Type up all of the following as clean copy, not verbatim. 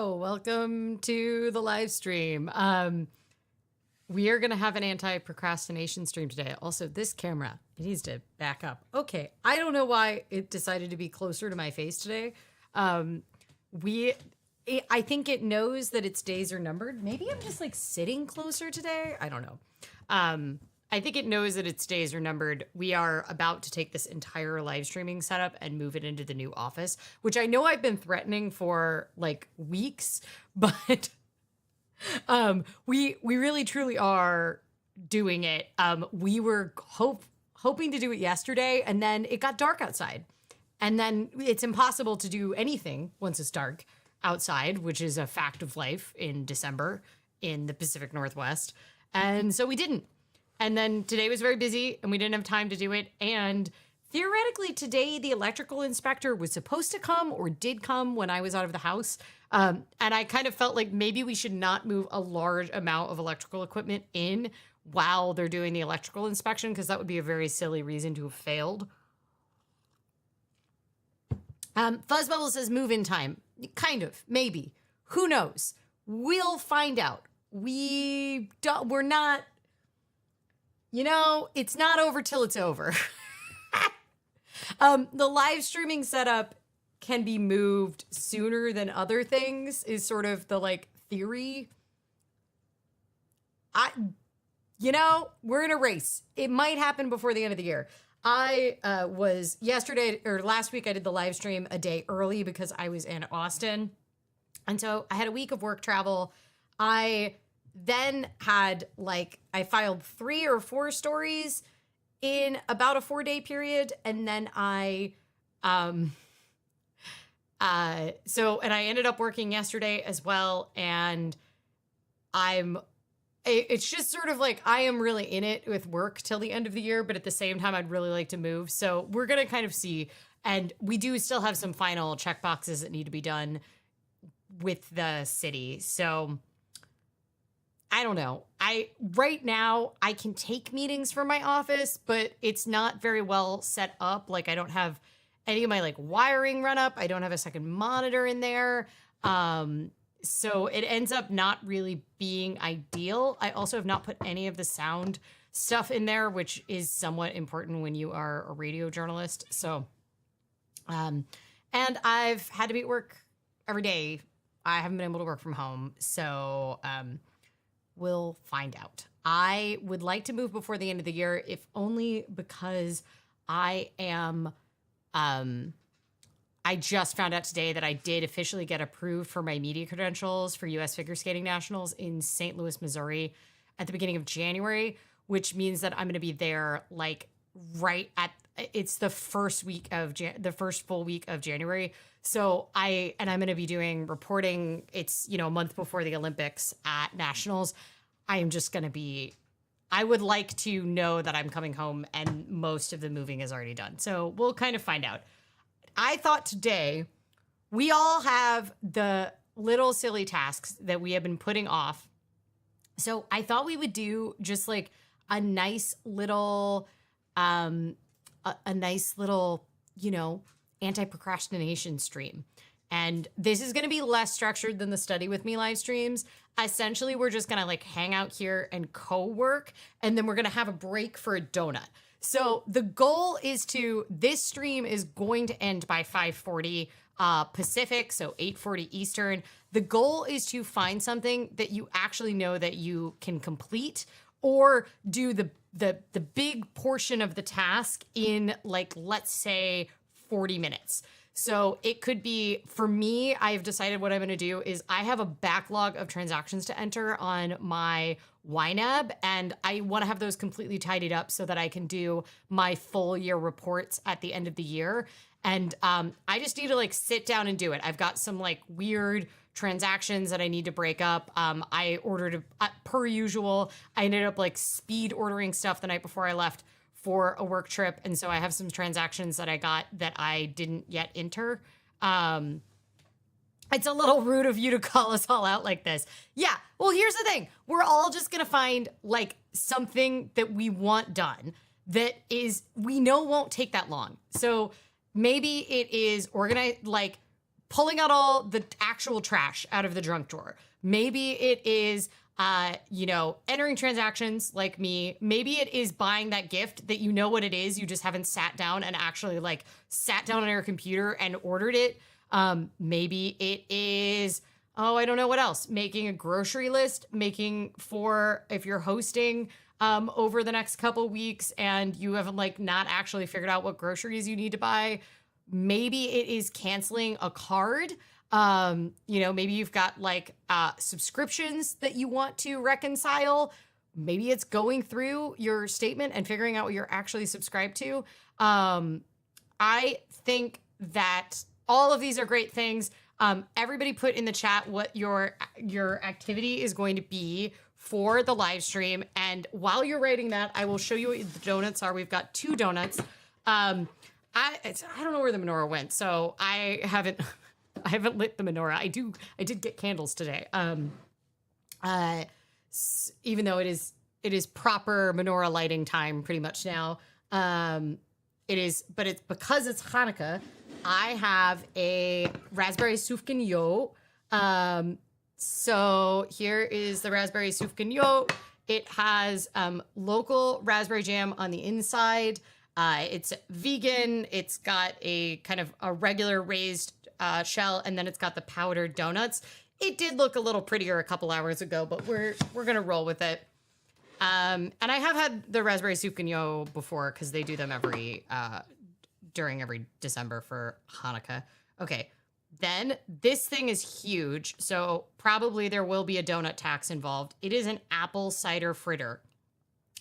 Hello, welcome to the live stream. We are going to have an anti-procrastination stream today. Also, this camera, it needs to back up. Okay, I don't know why it decided to be closer to my face today. I think it knows that its days are numbered. Maybe I'm just like sitting closer today. I don't know. I think it knows that its days are numbered. We are about to take this entire live streaming setup and move it into the new office, which I know I've been threatening for like weeks, but we really truly are doing it. We were hoping to do it yesterday, and then it got dark outside. And then it's impossible to do anything once it's dark outside, which is a fact of life in December in the Pacific Northwest. And so we didn't. And then today was very busy and we didn't have time to do it. And theoretically today, the electrical inspector was supposed to come or did come when I was out of the house. And I kind of felt like maybe we should not move a large amount of electrical equipment in while they're doing the electrical inspection, because that would be a very silly reason to have failed. Fuzzbubble says move in time. Kind of, maybe. Who knows? We'll find out. We're not... You know, it's not over till it's over. The live streaming setup can be moved sooner than other things is sort of the like theory. We're in a race. It might happen before the end of the year. I was last week I did the live stream a day early because I was in Austin. And so I had a week of work travel. I then had I filed 3 or 4 stories in about a 4-day period. And then I ended up working yesterday as well. And it's just sort of like, I am really in it with work till the end of the year, but at the same time, I'd really like to move. So we're going to kind of see, and we do still have some final check boxes that need to be done with the city. So I don't know. Right now I can take meetings from my office, but it's not very well set up. Like I don't have any of my wiring run up. I don't have a second monitor in there. So it ends up not really being ideal. I also have not put any of the sound stuff in there, which is somewhat important when you are a radio journalist. So, and I've had to be at work every day. I haven't been able to work from home. So, we'll find out. I would like to move before the end of the year, if only because I am, I just found out today that I did officially get approved for my media credentials for U.S. Figure Skating Nationals in St. Louis, Missouri at the beginning of January, which means that I'm going to be there it's the first full week of January. So I'm going to be doing reporting. It's, a month before the Olympics at Nationals. I am just going to I would like to know that I'm coming home and most of the moving is already done. So we'll kind of find out. I thought today we all have the little silly tasks that we have been putting off. So I thought we would do just a nice little, anti-procrastination stream. And this is going to be less structured than the Study With Me live streams. Essentially, we're just going to hang out here and co-work, and then we're going to have a break for a donut. So the goal is this stream is going to end by 5:40 Pacific, so 8:40 Eastern. The goal is to find something that you actually know that you can complete, or do the big portion of the task in let's say 40 minutes. So it could be, for me, I've decided what I'm going to do is I have a backlog of transactions to enter on my YNAB, and I want to have those completely tidied up so that I can do my full year reports at the end of the year. And I just need to sit down and do it. I've got some weird transactions that I need to break up. I ordered, per usual, I ended up speed ordering stuff the night before I left for a work trip. And so I have some transactions that I got that I didn't yet enter. It's a little rude of you to call us all out like this. Yeah, well, here's the thing. We're all just going to find something that we want done that we know won't take that long. So maybe it is organized, pulling out all the actual trash out of the junk drawer. Maybe it is, entering transactions like me. Maybe it is buying that gift that you know what it is. You just haven't sat down and actually like sat down on your computer and ordered it. Maybe it is, I don't know what else. Making a grocery list, making for if you're hosting over the next couple weeks and you haven't like not actually figured out what groceries you need to buy. Maybe it is canceling a card. Maybe you've got like subscriptions that you want to reconcile. Maybe it's going through your statement and figuring out what you're actually subscribed to. I think that all of these are great things. Everybody put in the chat what your activity is going to be for the live stream. And while you're writing that, I will show you what the donuts are. We've got 2 donuts. I don't know where the menorah went, so I haven't lit the menorah. I did get candles today. Even though it is proper menorah lighting time pretty much now. But it's because it's Hanukkah. I have a raspberry soufgagnon. So here is the raspberry soufgagnon. It has local raspberry jam on the inside. It's vegan. It's got a kind of a regular raised shell, and then it's got the powdered donuts. It did look a little prettier a couple hours ago, but we're gonna roll with it. And I have had the raspberry soufgagnon before because they do them during every December for Hanukkah. Okay, then this thing is huge, so probably there will be a donut tax involved. It is an apple cider fritter.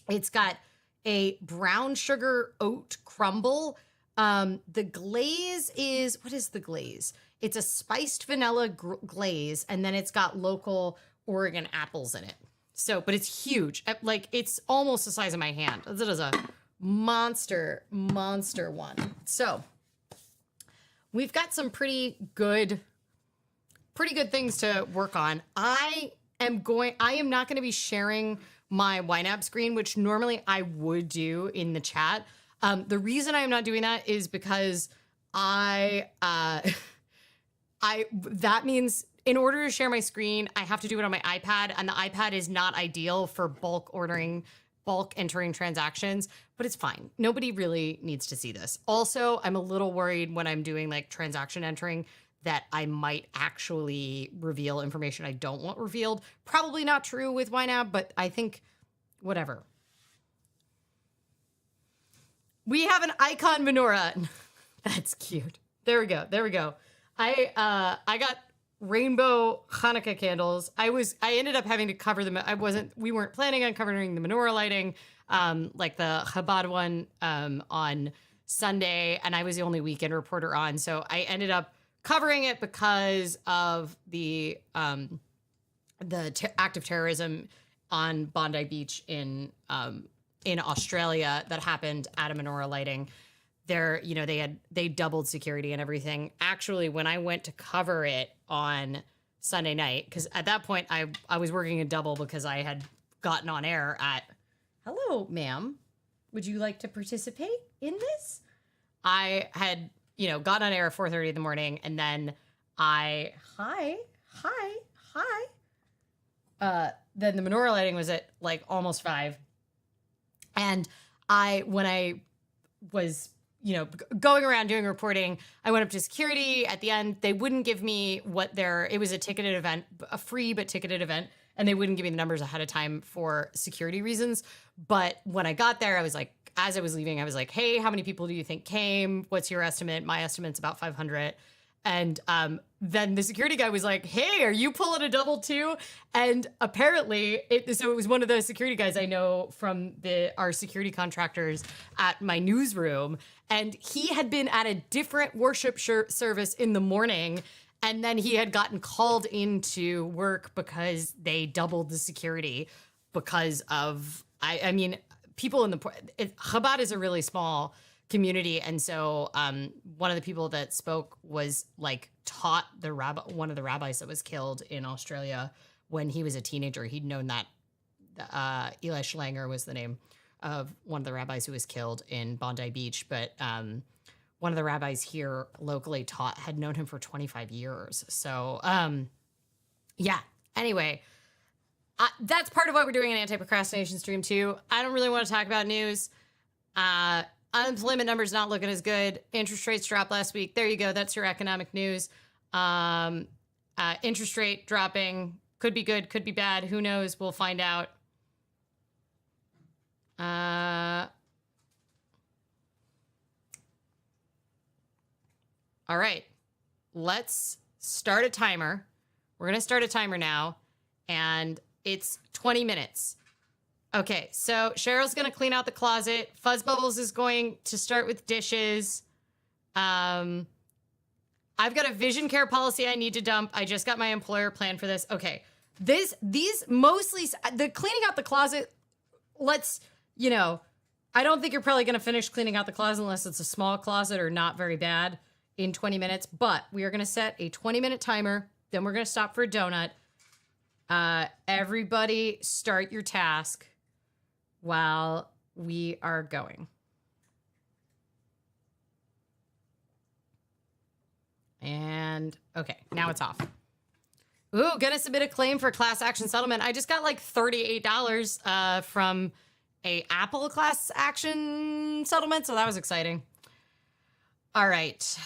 It's got a brown sugar oat crumble. The glaze is, what is the glaze? It's a spiced vanilla glaze, and then it's got local Oregon apples in it. So, but it's huge. Like, it's almost the size of my hand. It is a monster one. So, we've got some pretty good things to work on. I am not going to be sharing my YNAB screen, which normally I would do in the chat. The reason I'm not doing that is because that means in order to share my screen, I have to do it on my iPad, and the iPad is not ideal for bulk entering transactions, but it's fine. Nobody really needs to see this. Also, I'm a little worried when I'm doing like transaction entering that I might actually reveal information I don't want revealed. Probably not true with YNAB, but I think whatever. We have an icon menorah. That's cute. There we go. I got rainbow Hanukkah candles. I ended up having to cover them. We weren't planning on covering the menorah lighting, like the Chabad one, on Sunday, and I was the only weekend reporter on. So I ended up covering it because of the act of terrorism on Bondi Beach in Australia that happened at a menorah lighting. They doubled security and everything. Actually, when I went to cover it on Sunday night, because at that point I was working a double because I had gotten on air at, hello, ma'am, would you like to participate in this? I had, gotten on air at 4:30 in the morning, and then hi. Then the menorah lighting was at like almost 5. And when I was, going around doing reporting, I went up to security. At the end, they wouldn't give me it was a ticketed event, a free but ticketed event, and they wouldn't give me the numbers ahead of time for security reasons. But when I got there, I was like, as I was leaving, I was like, hey, how many people do you think came? What's your estimate? My estimate's about 500. And then the security guy was like, hey, are you pulling a double too? And apparently, it was one of the security guys I know from our security contractors at my newsroom. And he had been at a different worship service in the morning. And then he had gotten called into work because they doubled the security because of, people Chabad is a really small community, and so one of the people that spoke was like taught one of the rabbis that was killed in Australia when he was a teenager. He'd known that Eli Schlanger was the name of one of the rabbis who was killed in Bondi Beach, but one of the rabbis here locally had known him for 25 years. So, yeah. Anyway, that's part of what we're doing in Anti-Procrastination stream too. I don't really want to talk about news. Unemployment numbers not looking as good. Interest rates dropped last week. There you go. That's your economic news. Interest rate dropping could be good, could be bad. Who knows? We'll find out. All right, let's start a timer. We're going to start a timer now, and it's 20 minutes. Okay, so Cheryl's going to clean out the closet. Fuzz Bubbles is going to start with dishes. I've got a vision care policy I need to dump. I just got my employer plan for this. Okay, these mostly, the cleaning out the closet, I don't think you're probably going to finish cleaning out the closet unless it's a small closet or not very bad in 20 minutes. But we are going to set a 20-minute timer. Then we're going to stop for a donut. Everybody start your task while we are going. And okay, now it's off. Ooh, gonna submit a claim for class action settlement. I just got like $38 from a Apple class action settlement, so that was exciting. All right,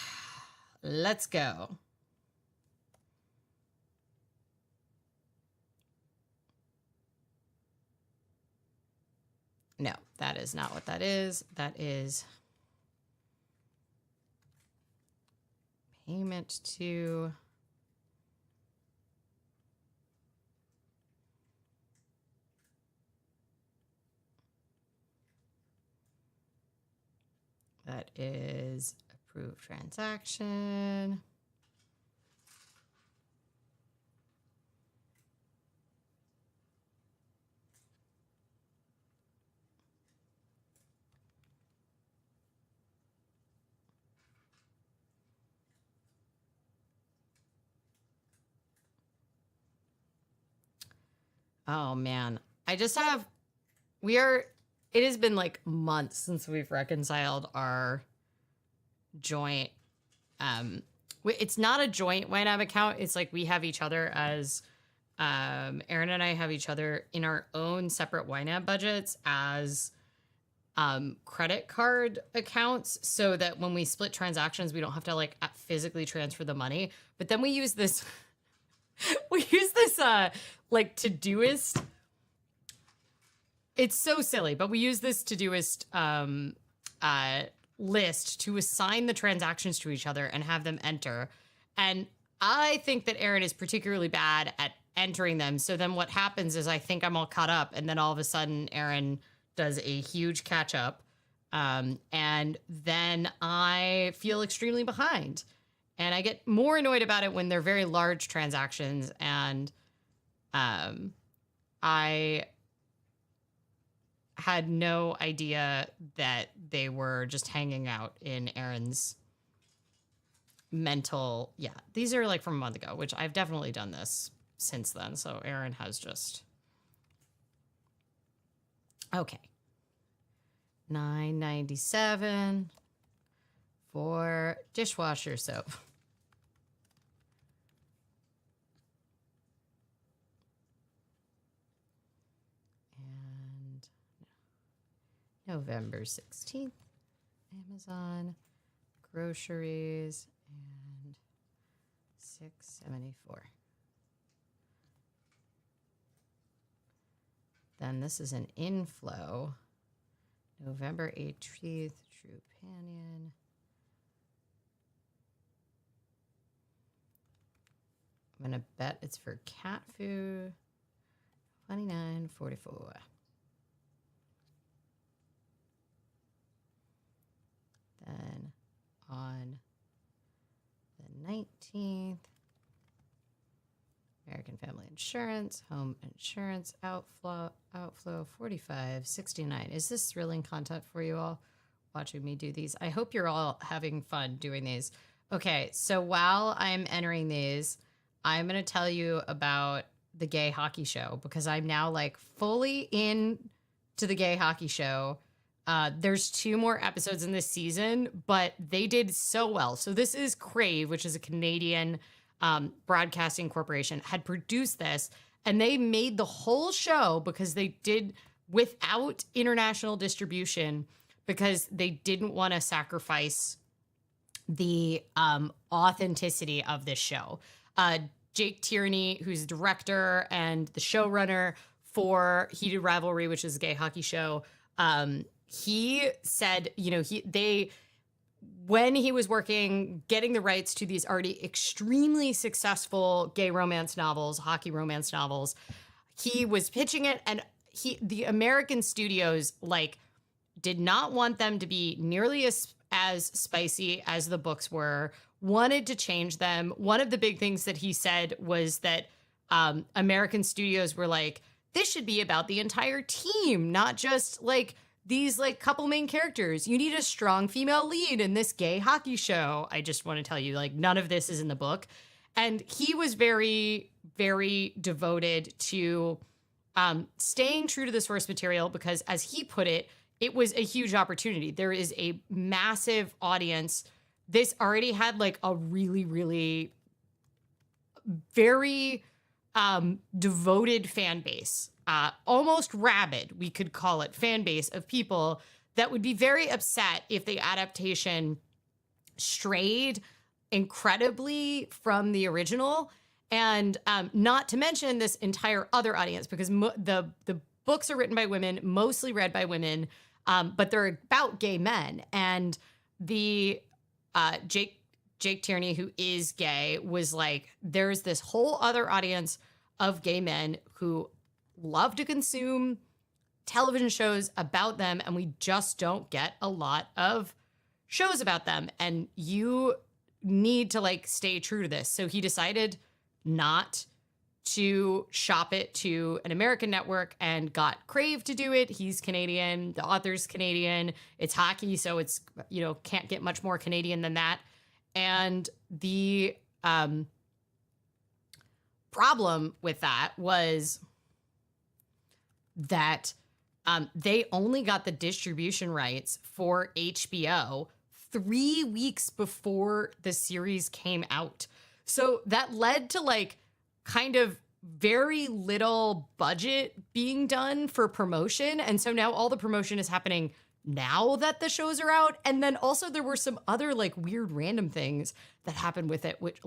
let's go. No, that is not what that is. That is payment to... That is approved transaction. Oh man, it has been like months since we've reconciled our joint, it's not a joint YNAB account. It's like we have each other as, Aaron and I have each other in our own separate YNAB budgets as, credit card accounts, so that when we split transactions, we don't have to like physically transfer the money. But then we use this, like Todoist. It's so silly, but we use this Todoist list to assign the transactions to each other and have them enter. And I think that Aaron is particularly bad at entering them. So then what happens is I think I'm all caught up, and then all of a sudden Aaron does a huge catch up. And then I feel extremely behind. And I get more annoyed about it when they're very large transactions. And I had no idea that they were just hanging out in Aaron's mental. Yeah, these are like from a month ago, which I've definitely done this since then. So Aaron has just... Okay. $9.97 for dishwasher soap. And November 16th, Amazon, groceries, and $6.74. Then this is an inflow. November 18th, True Panion. I'm going to bet it's for cat food. $29.44. Then on the 19th, American Family Insurance, home insurance outflow $45.69. Is this thrilling content for you all watching me do these? I hope you're all having fun doing these. Okay, so while I'm entering these, I'm going to tell you about the gay hockey show, because I'm now like fully in to the gay hockey show. There's 2 more episodes in this season, but they did so well. So this is Crave, which is a Canadian broadcasting corporation, had produced this, and they made the whole show because they did without international distribution because they didn't want to sacrifice the authenticity of this show. Jake Tierney, who's the director and the showrunner for Heated Rivalry, which is a gay hockey show, he said, when he was working, getting the rights to these already extremely successful gay romance novels, hockey romance novels, he was pitching it, and the American studios did not want them to be nearly as spicy as the books were, wanted to change them. One of the big things that he said was that American studios were like, this should be about the entire team, not just these couple main characters. You need a strong female lead in this gay hockey show. I just want to tell you, none of this is in the book. And he was very, very devoted to staying true to the source material because, as he put it, it was a huge opportunity. There is a massive audience. This already had a really, really very devoted fan base, almost rabid, we could call it, fan base of people that would be very upset if the adaptation strayed incredibly from the original. And not to mention this entire other audience, because the books are written by women, mostly read by women, but they're about gay men. And the Jake Tierney, who is gay, was like, there's this whole other audience of gay men who love to consume television shows about them, and we just don't get a lot of shows about them. And you need to stay true to this. So he decided not to shop it to an American network and got Crave to do it. He's Canadian. The author's Canadian. It's hockey, so it's, can't get much more Canadian than that. And the problem with that was that they only got the distribution rights for HBO 3 weeks before the series came out. So that led to kind of very little budget being done for promotion. And so now all the promotion is happening now that the shows are out. And then also there were some other weird random things that happened with it, which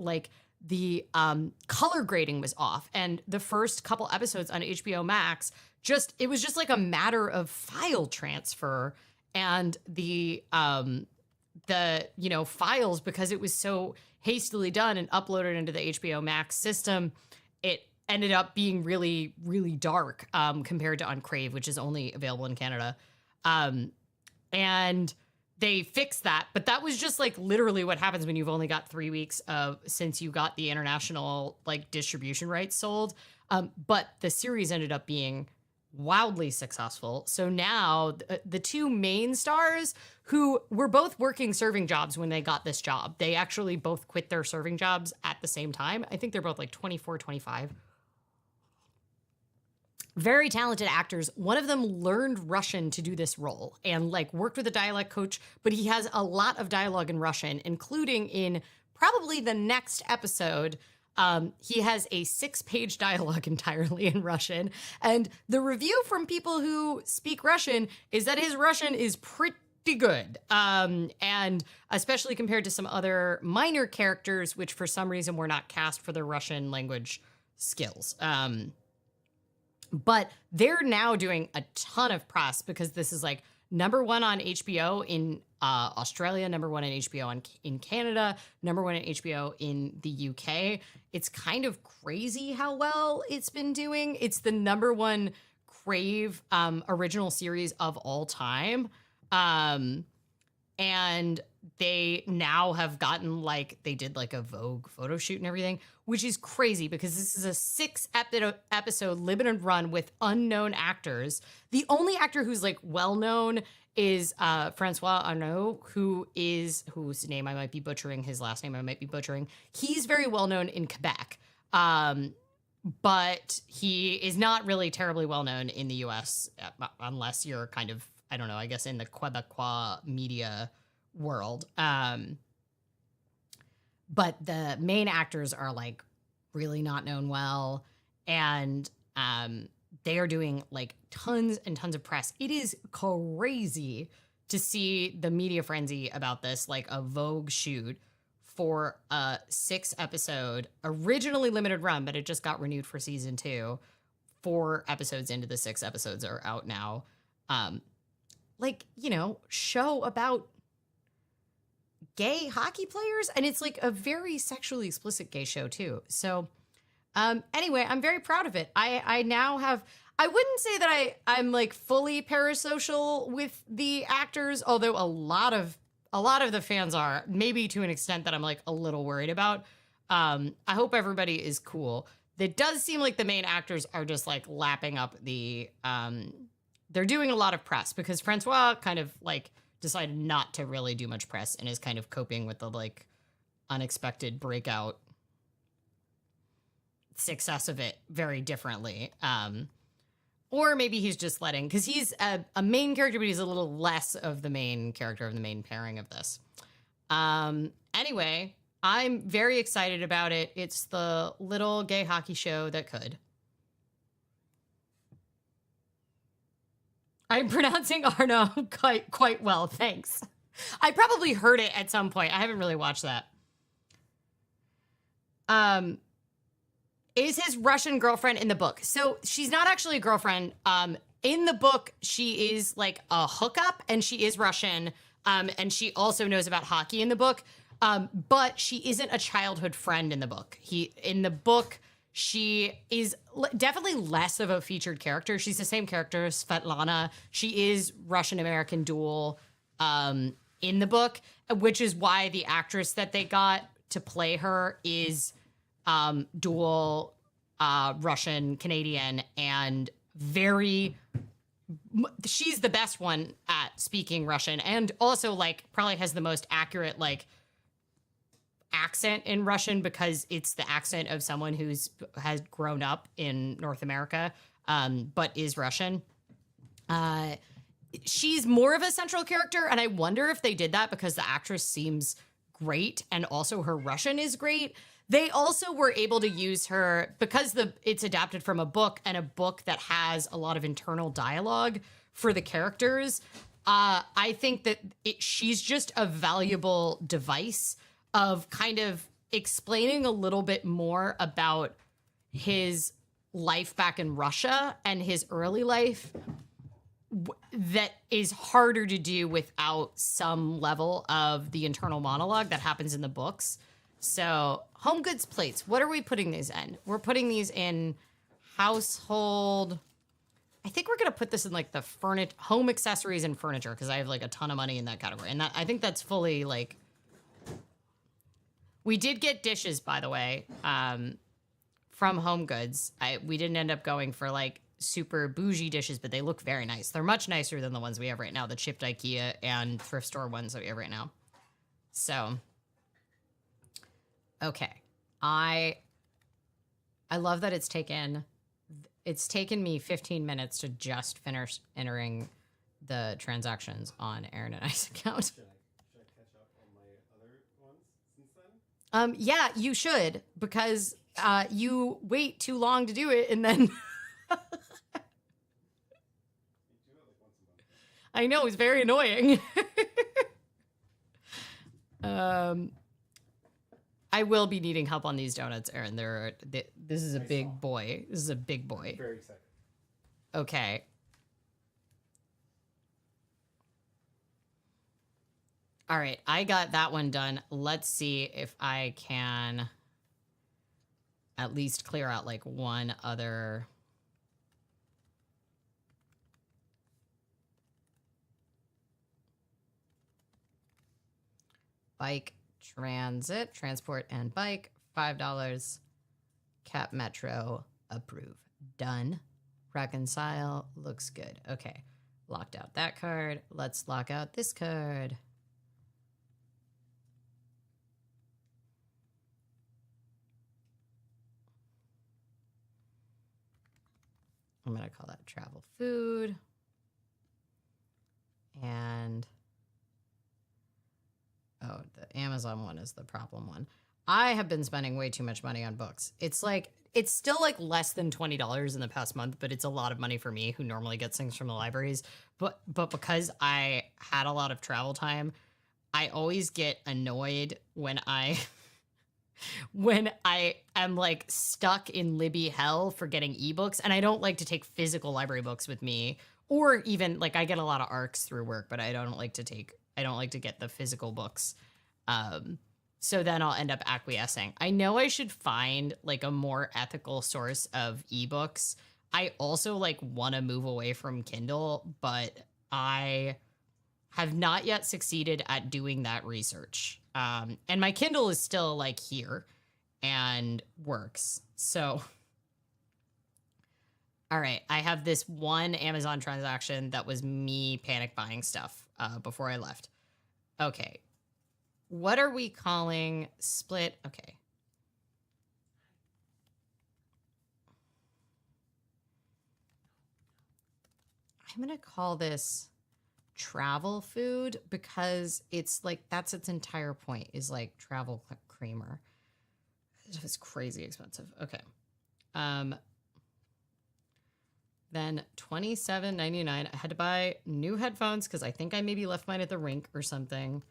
the color grading was off. And the first couple episodes on HBO Max, it was just a matter of file transfer, and the files, because it was so hastily done and uploaded into the HBO Max system, it ended up being really, really dark compared to on Crave, which is only available in Canada. And they fixed that, but that was just literally what happens when you've only got 3 weeks since you got the international distribution rights sold. But the series ended up being wildly successful. So now the 2 main stars, who were both working serving jobs when they got this job, they actually both quit their serving jobs at the same time. I think they're both 24, 25. Very talented actors. One of them learned Russian to do this role and worked with a dialect coach, but he has a lot of dialogue in Russian, including in probably the next episode. He has a 6-page dialogue entirely in Russian. And the review from people who speak Russian is that his Russian is pretty good. And especially compared to some other minor characters, which for some reason were not cast for their Russian language skills. But they're now doing a ton of press because this is number 1 on HBO in Australia, number 1 on HBO in Canada, number 1 on HBO in the UK. It's kind of crazy how well it's been doing. It's the number 1 Crave original series of all time. And they now have gotten they did a Vogue photo shoot and everything, which is crazy because this is a 6-episode limited run with unknown actors. The only actor who's well known is Francois Arnault, whose name I might be butchering, his last name I might be butchering. He's very well known in Quebec. but he is not really terribly well known in the US unless you're kind of, I don't know, I guess in the Quebecois media world. But the main actors are like really not known well, and they are doing like tons and tons of press. It is crazy to see the media frenzy about this, like a Vogue shoot for a 6-episode, originally limited run, but it just got renewed for season 2. 4 episodes into the 6 episodes are out now. Like, you know, show about gay hockey players, and it's like a very sexually explicit gay show too. So anyway, I'm very proud of it. I now have, I wouldn't say that I'm like fully parasocial with the actors, although a lot of the fans are, maybe to an extent that I'm like a little worried about. I hope everybody is cool. It does seem like the main actors are just like lapping up the they're doing a lot of press because Francois kind of like decided not to really do much press and is kind of coping with the like unexpected breakout success of it very differently. Or maybe he's just letting, because he's a main character, but he's a little less of the main character of the main pairing of this. Anyway, I'm very excited about it. It's the little gay hockey show that could. I'm pronouncing Arno quite well, thanks. I probably heard it at some point. I haven't really watched that. Is his Russian girlfriend in the book? So she's not actually a girlfriend. In the book, she is like a hookup, and she is Russian, and she also knows about hockey in the book, but she isn't a childhood friend in the book. In the book, she is definitely less of a featured character. She's the same character, Svetlana. She is Russian-American dual in the book, which is why the actress that they got to play her is dual Russian-Canadian, and she's the best one at speaking Russian, and also like probably has the most accurate like accent in Russian because it's the accent of someone has grown up in North America, but is Russian. She's more of a central character, and I wonder if they did that because the actress seems great and also her Russian is great. They also were able to use her because it's adapted from a book, and a book that has a lot of internal dialogue for the characters. I think that she's just a valuable device of kind of explaining a little bit more about his life back in Russia and his early life that is harder to do without some level of the internal monologue that happens in the books. So, home goods plates, what are we putting these in? We're putting these in household. I think we're going to put this in like the home accessories and furniture because I have like a ton of money in that category. And I think that's fully like, we did get dishes, by the way, from Home Goods. We didn't end up going for like super bougie dishes, but they look very nice. They're much nicer than the ones we have right now, the chipped IKEA and thrift store ones that we have right now. So, okay. I love that it's taken me 15 minutes to just finish entering the transactions on Aaron and I's account. Should I catch up on my other ones since then? Yeah, you should, because you wait too long to do it, and then I know, it's very annoying. I will be needing help on these donuts, Aaron. This is a big boy. This is a big boy. Very excited. Okay. All right, I got that one done. Let's see if I can at least clear out like one other. Bike, transit, transport, and bike, $5. Cap Metro, approve. Done. Reconcile, looks good. Okay, locked out that card. Let's lock out this card. I'm going to call that travel food. And, oh, the Amazon one is the problem one. I have been spending way too much money on books. It's still like less than $20 in the past month, but it's a lot of money for me who normally gets things from the libraries. But because I had a lot of travel time, I always get annoyed when I am like stuck in Libby hell for getting ebooks, and I don't like to take physical library books with me, or even like I get a lot of ARCs through work, but I don't like to get the physical books. So then I'll end up acquiescing. I know I should find like a more ethical source of ebooks. I also like want to move away from Kindle, but I have not yet succeeded at doing that research. And my Kindle is still like here and works. So, all right, I have this one Amazon transaction that was me panic buying stuff before I left. Okay. What are we calling split? Okay. I'm going to call this travel food because it's like, that's its entire point, is like travel creamer. It's crazy expensive. Okay. Then $27.99. I had to buy new headphones because I think I maybe left mine at the rink or something.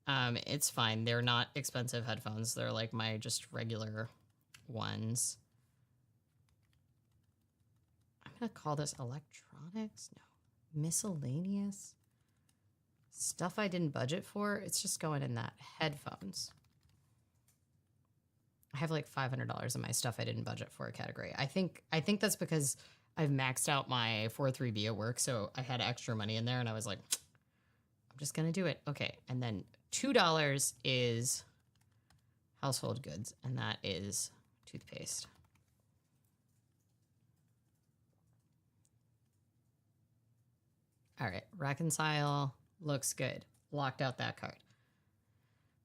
It's fine. They're not expensive headphones. They're like my just regular ones. I'm going to call this electronics. No. Miscellaneous. Stuff I didn't budget for. It's just going in that. Headphones. I have like $500 in my stuff I didn't budget for category. I think that's because I've maxed out my 403B at work, so I had extra money in there, and I was like, I'm just going to do it. Okay, and then $2 is household goods, and that is toothpaste. All right, reconcile looks good. Locked out that card.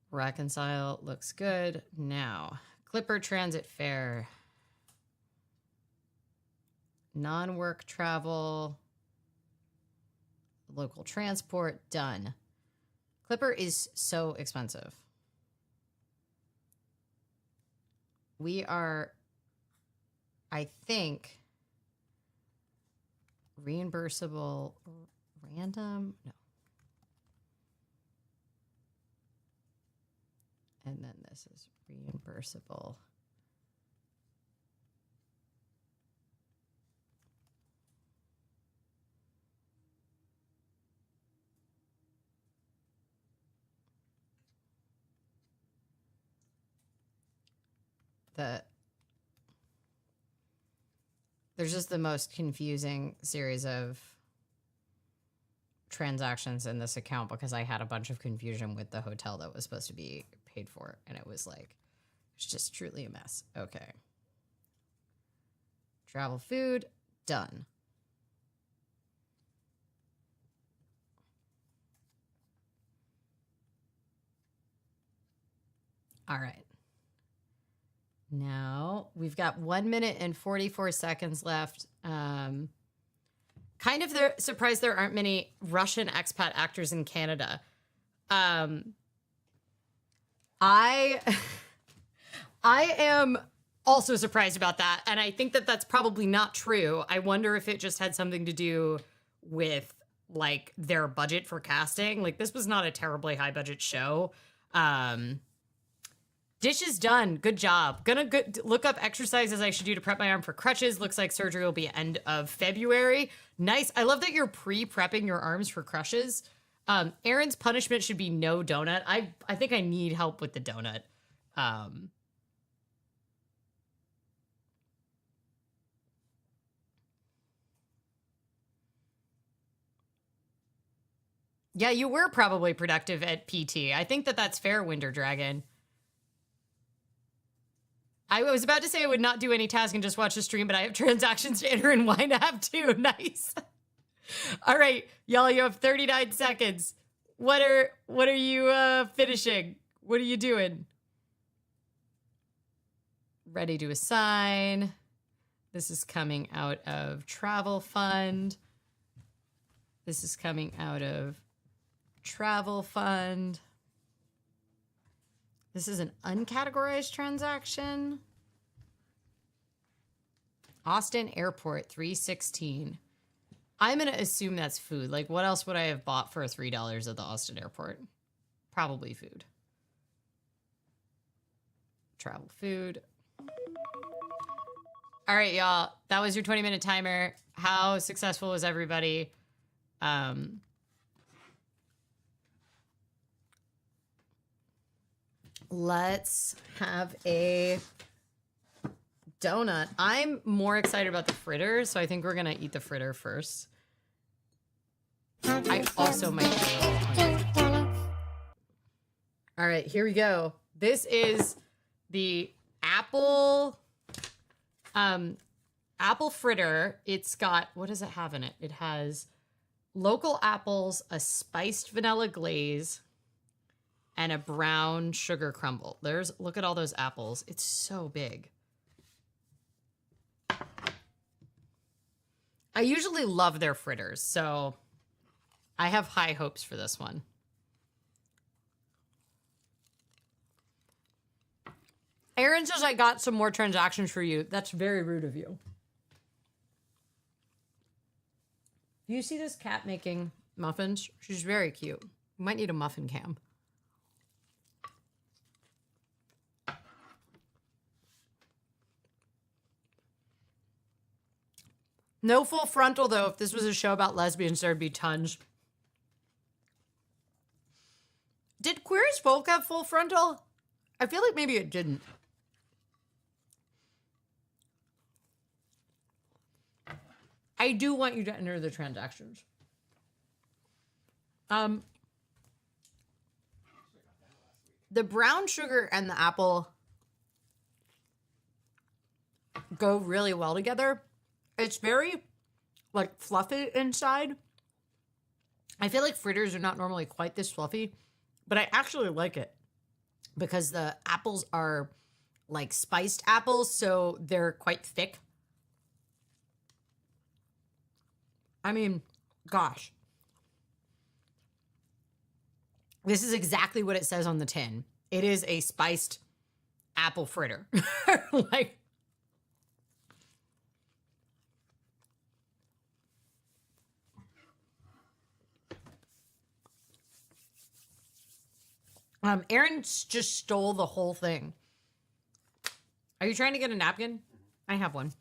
Reconcile looks good. Now, Clipper Transit Fare. Non-work travel. Local transport, done. Clipper is so expensive. We are, I think, reimbursable random. No. And then this is reimbursable. There's just the most confusing series of transactions in this account because I had a bunch of confusion with the hotel that was supposed to be paid for, and it was like, it's just truly a mess. Okay. Travel food, done. All right. Now we've got 1 minute and 44 seconds left. Kind of surprised there aren't many Russian expat actors in Canada. I am also surprised about that, and I think that that's probably not true. I wonder if it just had something to do with like their budget for casting. Like, this was not a terribly high budget show. Dish is done. Good job. Gonna look up exercises I should do to prep my arm for crutches. Looks like surgery will be end of February. Nice. I love that you're pre-prepping your arms for crutches. Aaron's punishment should be no donut. I think I need help with the donut. Yeah, you were probably productive at PT. I think that that's fair, Winder Dragon. I was about to say I would not do any task and just watch the stream, but I have transactions to enter and wine to have too. Nice. All right, y'all, you have 39 seconds. What are you finishing? What are you doing? Ready to assign. This is coming out of travel fund. This is coming out of travel fund. This is an uncategorized transaction. Austin Airport, 316. I'm going to assume that's food. Like, what else would I have bought for $3 at the Austin Airport? Probably food. Travel food. All right, y'all. That was your 20-minute timer. How successful was everybody? Let's have a donut. I'm more excited about the fritter, so I think we're gonna eat the fritter first. I also might do a little onion. All right, here we go. This is the apple fritter. It's got, what does it have in it? It has local apples, a spiced vanilla glaze, and a brown sugar crumble. Look at all those apples. It's so big. I usually love their fritters, so I have high hopes for this one. Aaron says I got some more transactions for you. That's very rude of you. Do you see this cat making muffins? She's very cute. You might need a muffin cam. No full frontal, though. If this was a show about lesbians, there'd be tons. Did Queer as Folk have full frontal? I feel like maybe it didn't. I do want you to enter the transactions. The brown sugar and the apple go really well together. It's very, like, fluffy inside. I feel like fritters are not normally quite this fluffy, but I actually like it because the apples are, like, spiced apples, so they're quite thick. I mean, gosh. This is exactly what it says on the tin. It is a spiced apple fritter. Like, Aaron just stole the whole thing. Are you trying to get a napkin? I have one.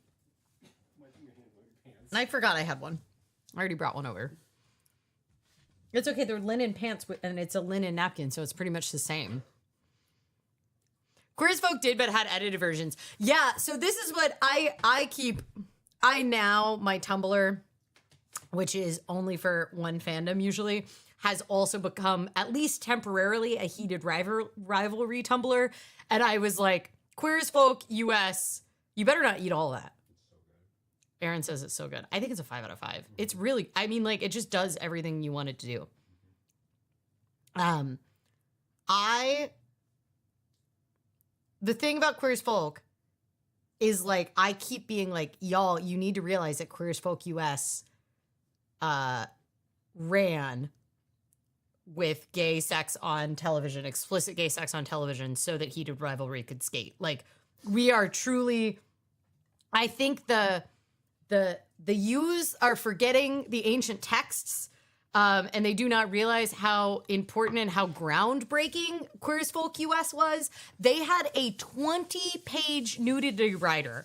I forgot I had one. I already brought one over. It's okay. They're linen pants and it's a linen napkin, so it's pretty much the same. Queer as Folk did, but had edited versions. Yeah, so this is what I keep. My Tumblr, which is only for one fandom usually, has also become, at least temporarily, a heated rivalry Tumblr. And I was like, Queer as Folk US, you better not eat all that. Aaron says it's so good. I think it's a 5 out of 5. It's really, I mean, like, it just does everything you want it to do. The thing about Queer as Folk is, like, I keep being like, y'all, you need to realize that Queer as Folk US ran with gay sex on television, explicit gay sex on television, so that heated rivalry could skate. Like, we are truly, I think the youths are forgetting the ancient texts, and they do not realize how important and how groundbreaking Queer as Folk US was. They had a 20-page nudity rider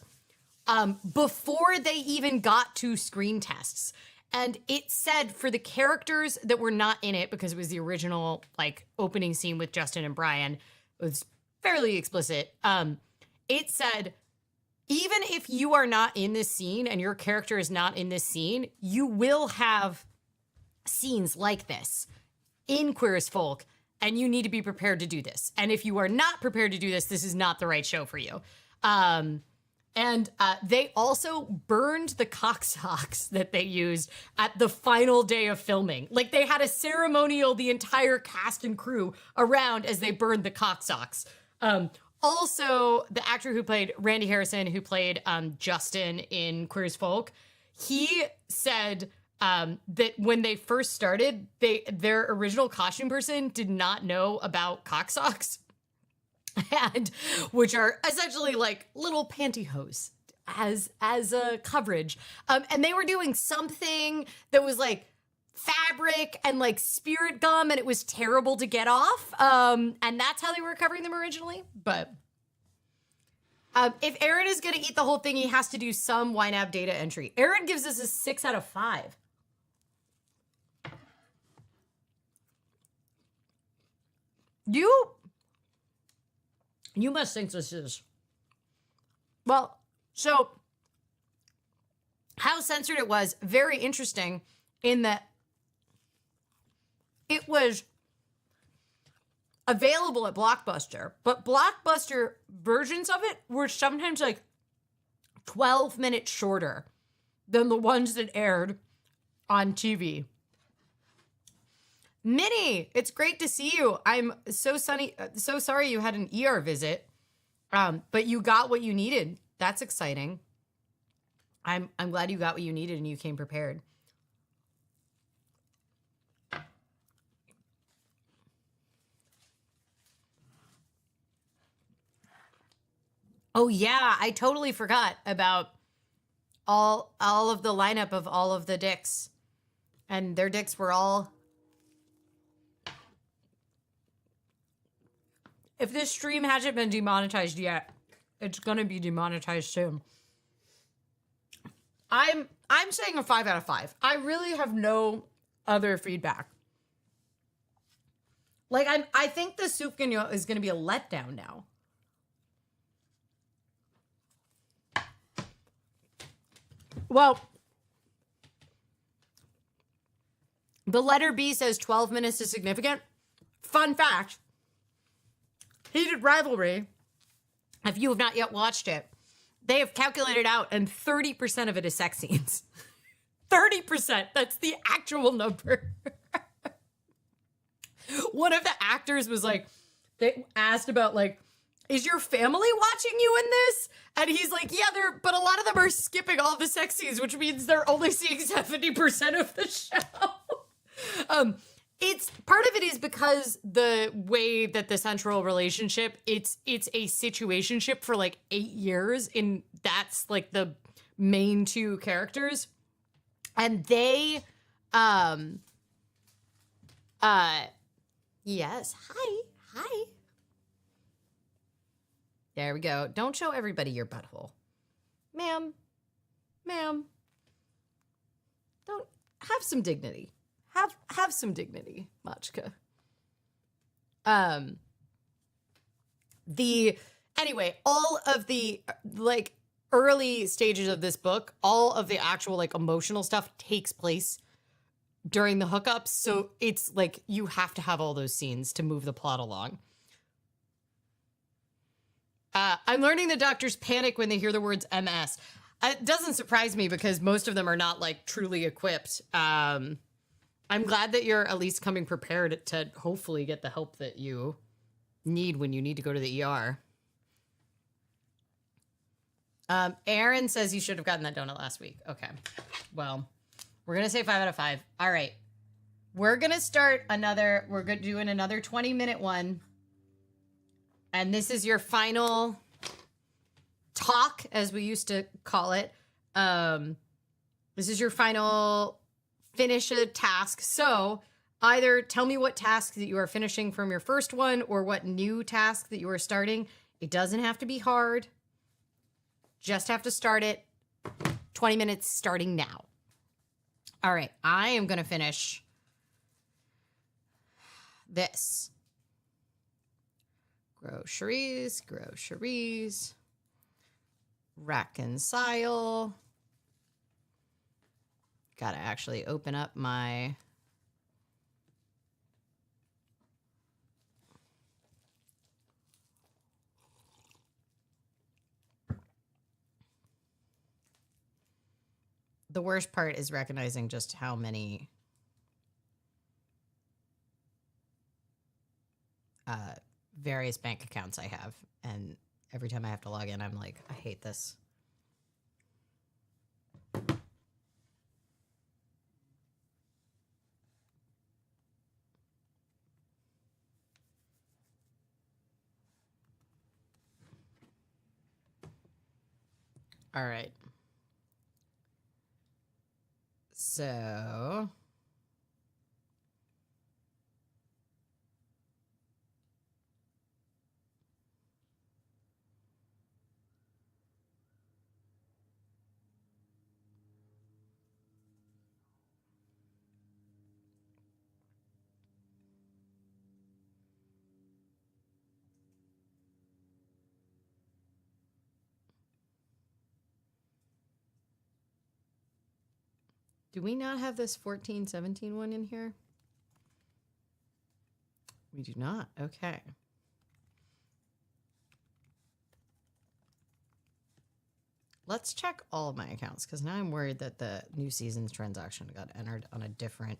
before they even got to screen tests. And it said for the characters that were not in it, because it was the original, like, opening scene with Justin and Brian, it was fairly explicit. It said, even if you are not in this scene and your character is not in this scene, you will have scenes like this in Queer as Folk, and you need to be prepared to do this. And if you are not prepared to do this, this is not the right show for you. And they also burned the cock socks that they used at the final day of filming. Like, they had a ceremonial, the entire cast and crew around as they burned the cock socks. Also, the actor who played Randy Harrison, who played Justin in Queer as Folk, he said that when they first started, their original costume person did not know about cock socks, and which are essentially like little pantyhose as a coverage, and they were doing something that was like fabric and like spirit gum, and it was terrible to get off, and that's how they were covering them originally. But if Aaron is going to eat the whole thing, he has to do some YNAB data entry. Aaron gives us a 6 out of 5. You must think this is, well, so how censored it was, very interesting in that it was available at Blockbuster, but Blockbuster versions of it were sometimes like 12 minutes shorter than the ones that aired on TV. Minnie, it's great to see you. I'm so sorry you had an ER visit, but you got what you needed. That's exciting. I'm glad you got what you needed and you came prepared. Oh yeah, I totally forgot about all of the lineup of all of the dicks, and their dicks were all. If this stream hasn't been demonetized yet, it's gonna be demonetized soon. I'm saying a 5 out of 5. I really have no other feedback. Like I think the soup guignol is gonna be a letdown now. Well, the letter B says 12 minutes is significant. Fun fact. Heated Rivalry, if you have not yet watched it, they have calculated out and 30% of it is sex scenes. 30%, that's the actual number. One of the actors was like, they asked about like, is your family watching you in this? And he's like, yeah, but a lot of them are skipping all the sex scenes, which means they're only seeing 70% of the show. It's part of it is because the way that the central relationship, it's a situationship for like 8 years, and that's like the main two characters. And they yes, hi. There we go. Don't show everybody your butthole. Ma'am. Don't have some dignity. Have some dignity, Machka. Anyway, all of the like early stages of this book, all of the actual like emotional stuff takes place during the hookups. So it's like you have to have all those scenes to move the plot along. I'm learning that doctors panic when they hear the words MS. It doesn't surprise me because most of them are not like truly equipped. I'm glad that you're at least coming prepared to hopefully get the help that you need when you need to go to the ER. Aaron says you should have gotten that donut last week. Okay. Well, we're going to say 5 out of 5. All right. We're going to start we're doing another 20-minute one. And this is your final talk, as we used to call it. This is your final finish a task. So either tell me what task that you are finishing from your first one or what new task that you are starting. It doesn't have to be hard. Just have to start it. 20 minutes starting now. All right. I am going to finish this. Groceries. Reconcile. Gotta actually open up my the worst part is recognizing just how many various bank accounts I have. And every time I have to log in, I'm like, I hate this. All right. So... do we not have this 1417 one in here? We do not. Okay. Let's check all of my accounts because now I'm worried that the new season's transaction got entered on a different...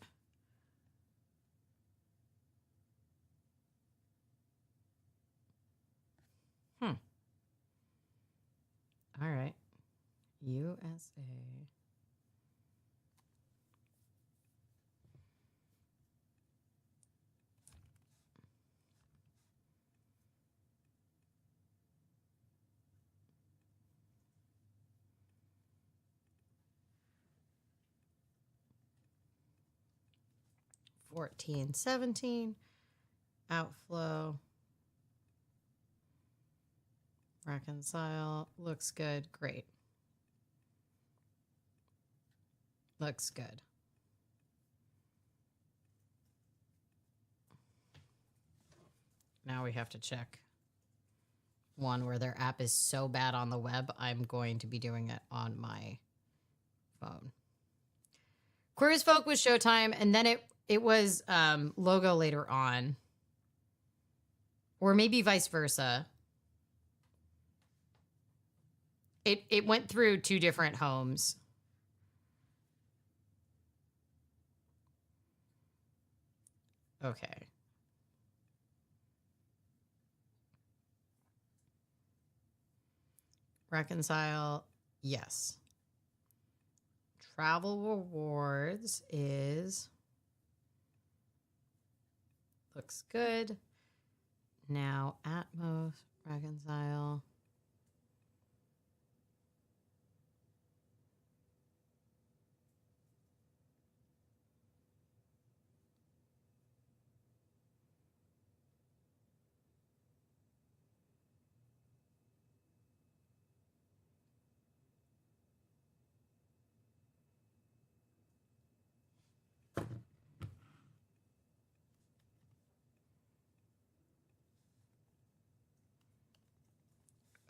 All right. USA. $14.17 outflow. Reconcile. Looks good. Great. Looks good. Now we have to check one where their app is so bad on the web, I'm going to be doing it on my phone. Queer as Folk was Showtime, and then it was Logo later on. Or maybe vice versa. It went through two different homes. Okay. Reconcile, yes. Travel rewards is... looks good. Now Atmos, reconcile.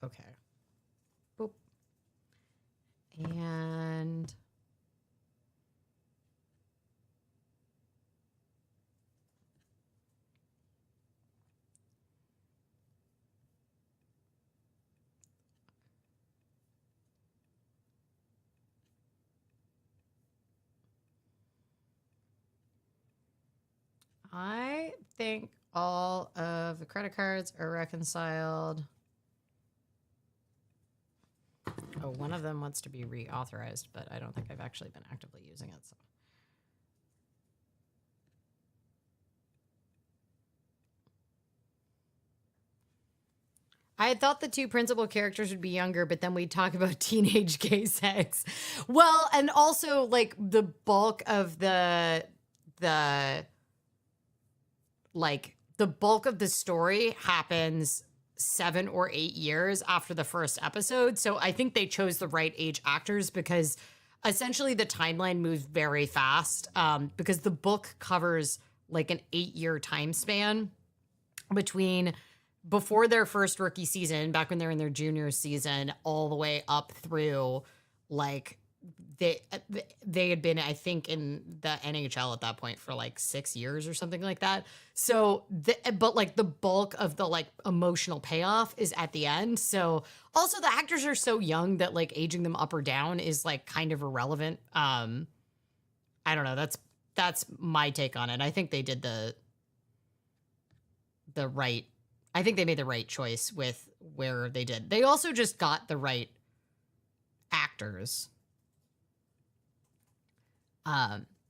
Okay. Boop. And I think all of the credit cards are reconciled. Oh, one of them wants to be reauthorized, but I don't think I've actually been actively using it. So. I had thought the two principal characters would be younger, but then we'd talk about teenage gay sex. Well, and also like the bulk of the bulk of the story happens 7 or 8 years after the first episode. So I think they chose the right age actors because essentially the timeline moves very fast because the book covers like an 8-year time span between before their first rookie season, back when they're in their junior season, all the way up through like they had been, I think, in the NHL at that point for like 6 years or something like that. So, but like the bulk of the like emotional payoff is at the end. So also the actors are so young that like aging them up or down is like kind of irrelevant. I don't know. That's my take on it. I think they did the right I think they made the right choice with where they did. They also just got the right actors.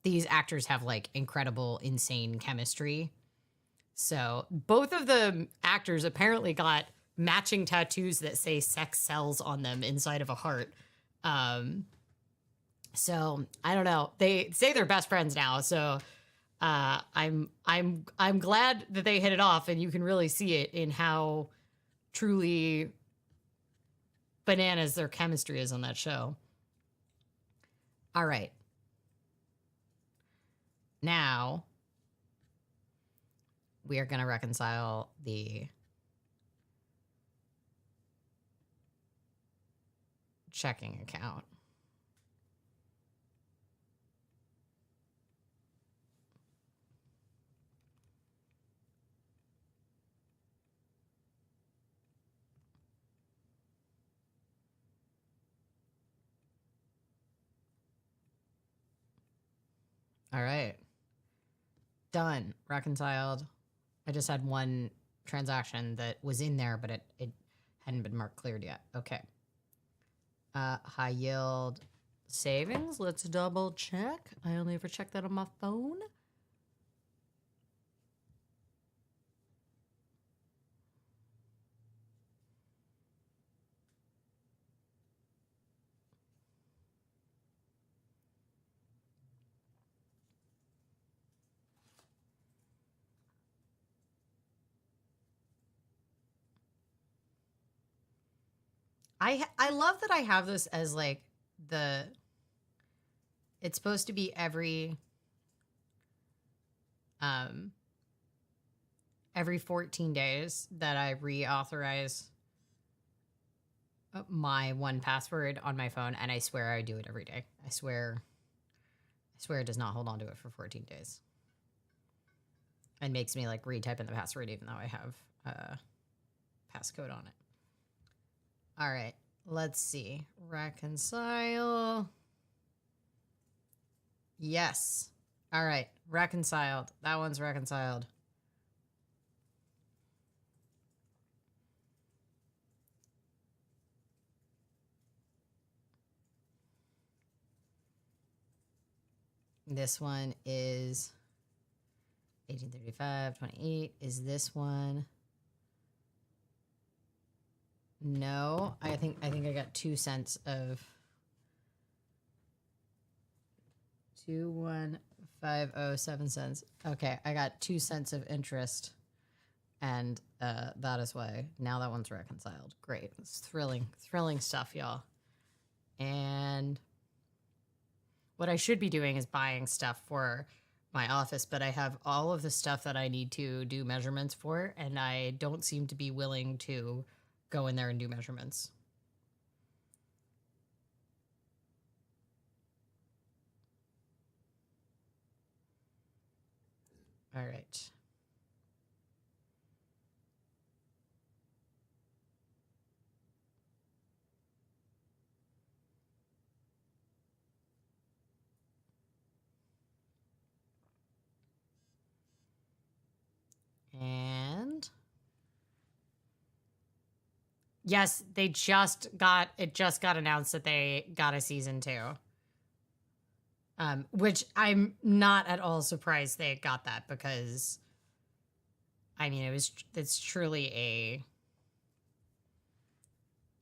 These actors have like incredible, insane chemistry. So both of the actors apparently got matching tattoos that say sex sells on them inside of a heart. So I don't know. They say they're best friends now. So I'm glad that they hit it off, and you can really see it in how truly bananas their chemistry is on that show. All right. Now we are going to reconcile the checking account. All right. Done. Reconciled. I just had one transaction that was in there, but it hadn't been marked cleared yet. Okay. High yield savings. Let's double check. I only ever check that on my phone. I love that I have this as like it's supposed to be every 14 days that I reauthorize my 1Password on my phone, and I swear I do it every day. I swear it does not hold on to it for 14 days. And makes me like retype in the password even though I have passcode on it. All right, let's see. Reconcile. Yes. All right, reconciled. That one's reconciled. This one is 1835, 28. Is this one? No, I think I got 2 cents of 2,150.7 cents. Okay, I got 2 cents of interest, and that is why now that one's reconciled. Great, it's thrilling stuff, y'all. And what I should be doing is buying stuff for my office, but I have all of the stuff that I need to do measurements for, and I don't seem to be willing to go in there and do measurements. All right. And yes, it just got announced that they got a season 2. Which I'm not at all surprised they got that, because I mean it's truly a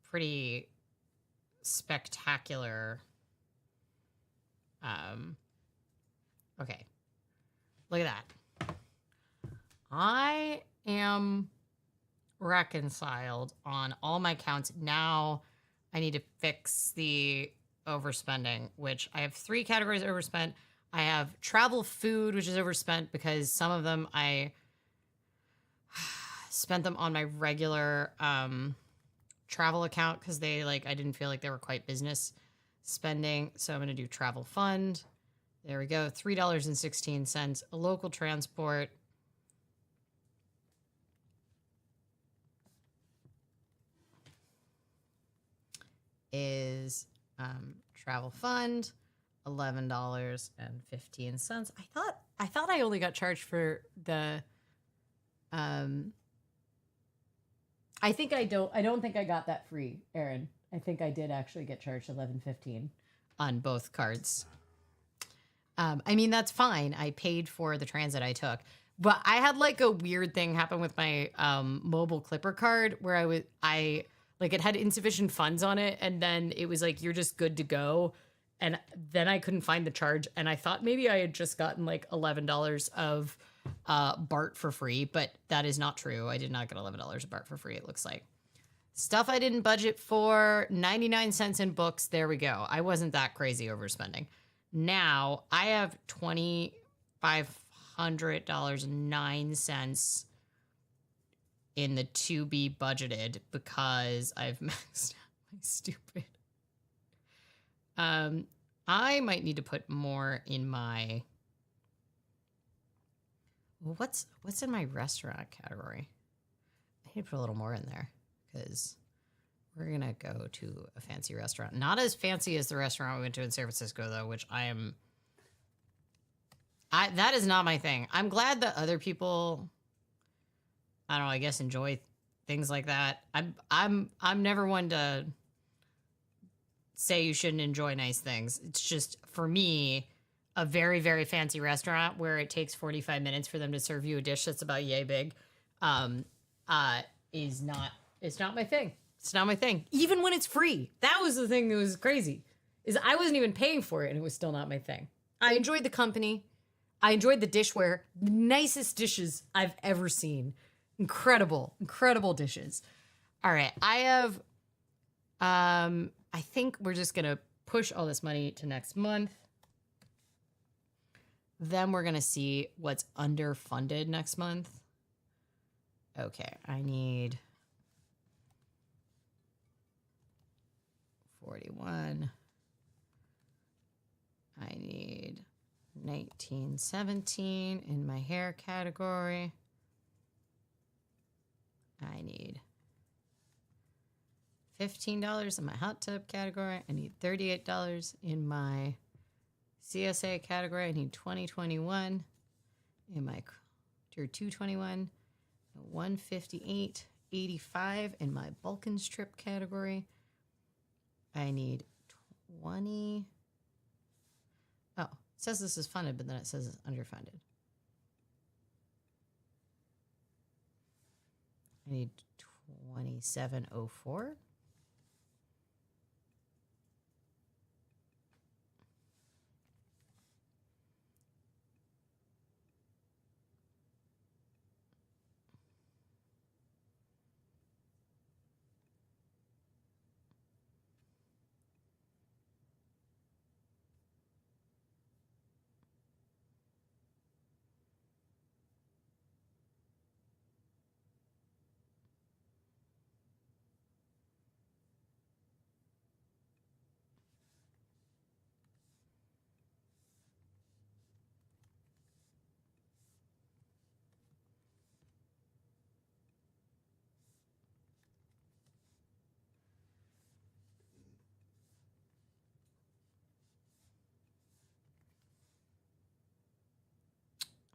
pretty spectacular okay. Look at that. I am reconciled on all my counts. Now I need to fix the overspending, which I have 3 categories overspent. I have travel food, which is overspent because some of them I spent them on my regular travel account because I didn't feel like they were quite business spending. So I'm going to do travel fund. There we go. $3.16. A local transport. Is travel fund, $11.15. I thought I only got charged for the I think I don't think I got that free, Aaron. I think I did actually get charged $11.15 on both cards. I mean, that's fine. I paid for the transit I took. But I had like a weird thing happen with my mobile Clipper card where I like it had insufficient funds on it, and then it was like you're just good to go. And then I couldn't find the charge, and I thought maybe I had just gotten like $11 of BART for free, but that is not true. I did not get $11 of BART for free, it looks like. Stuff I didn't budget for, 99 cents in books. There we go. I wasn't that crazy overspending. Now I have $2,500.09 in the to be budgeted because I've maxed out my stupid. I might need to put more in my. What's in my restaurant category? I need to put a little more in there because we're gonna go to a fancy restaurant. Not as fancy as the restaurant we went to in San Francisco, though, which that is not my thing. I'm glad that other people, I don't know, I guess enjoy things like that. I'm never one to say you shouldn't enjoy nice things. It's just for me, a very, very fancy restaurant where it takes 45 minutes for them to serve you a dish that's about yay big, is not. It's not my thing. It's not my thing. Even when it's free. That was the thing that was crazy. Is I wasn't even paying for it and it was still not my thing. I enjoyed the company. I enjoyed the dishware. The nicest dishes I've ever seen. Incredible, incredible dishes. All right. I have I think we're just going to push all this money to next month. Then we're going to see what's underfunded next month. Okay, I need 41. I need 1917 in my hair category. I need $15 in my hot tub category. I need $38 in my CSA category. I need 2021 in my tier 221. 158.85 in my Balkan strip category. I need 20. Oh, it says this is funded, but then it says it's underfunded. I need 2704.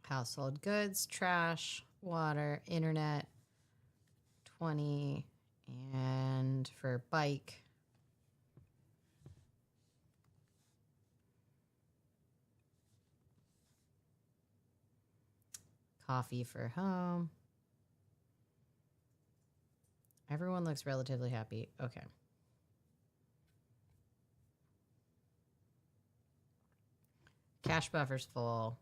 Household goods, trash, water, internet, 20, and for bike, coffee for home. Everyone looks relatively happy. Okay. Cash buffer's full.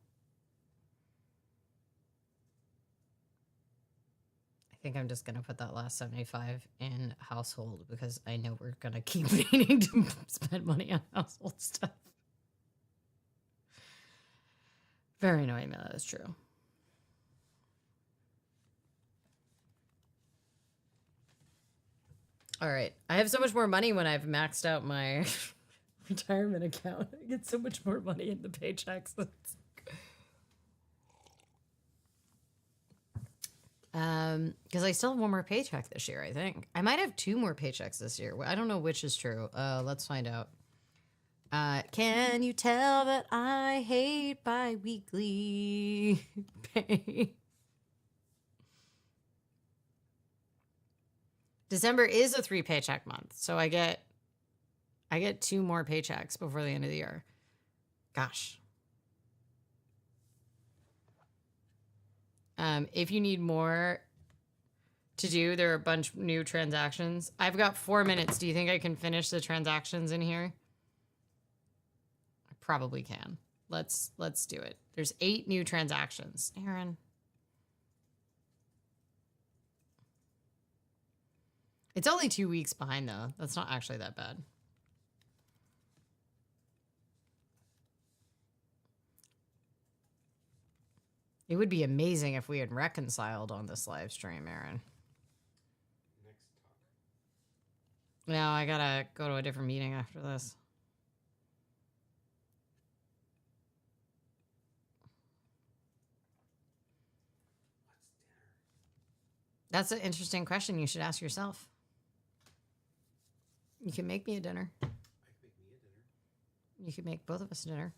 I think I'm just going to put that last 75 in household because I know we're going to keep needing to spend money on household stuff. Very annoying, but that is true. All right. I have so much more money when I've maxed out my retirement account. I get so much more money in the paychecks. Because I still have one more paycheck this year, I think. I might have 2 more paychecks this year. I don't know which is true. Let's find out. Can you tell that I hate bi-weekly pay? December is a 3 paycheck month, so I get 2 more paychecks before the end of the year. Gosh. If you need more to do, there are a bunch of new transactions. I've got 4 minutes. Do you think I can finish the transactions in here? I probably can. Let's do it. There's 8 new transactions. Aaron. It's only 2 weeks behind, though. That's not actually that bad. It would be amazing if we had reconciled on this live stream, Aaron. Next talk. No, I gotta go to a different meeting after this. What's dinner? That's an interesting question you should ask yourself. You can make me a dinner. I can make me a dinner. You could make both of us dinner.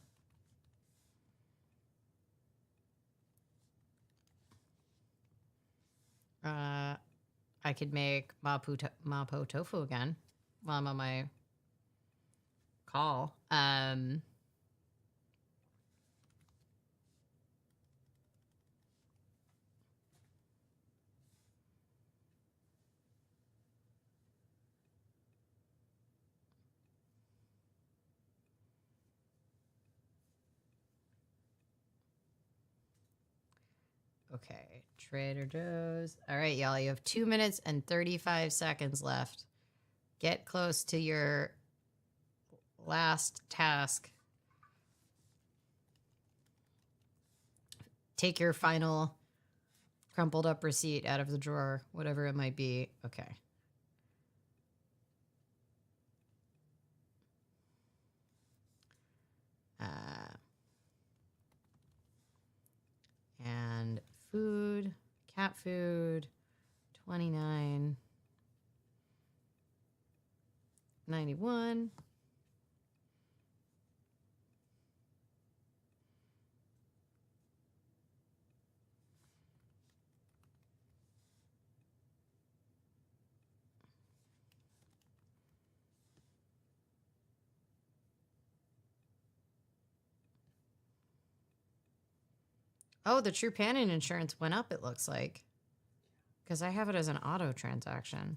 I could make mapo tofu again while I'm on my call. Okay, Trader Joe's. All right, y'all, you have 2 minutes and 35 seconds left. Get close to your last task. Take your final crumpled up receipt out of the drawer, whatever it might be. Okay. And food, cat food, $29.91. Oh, the Trupanion insurance went up, it looks like. Because I have it as an auto transaction.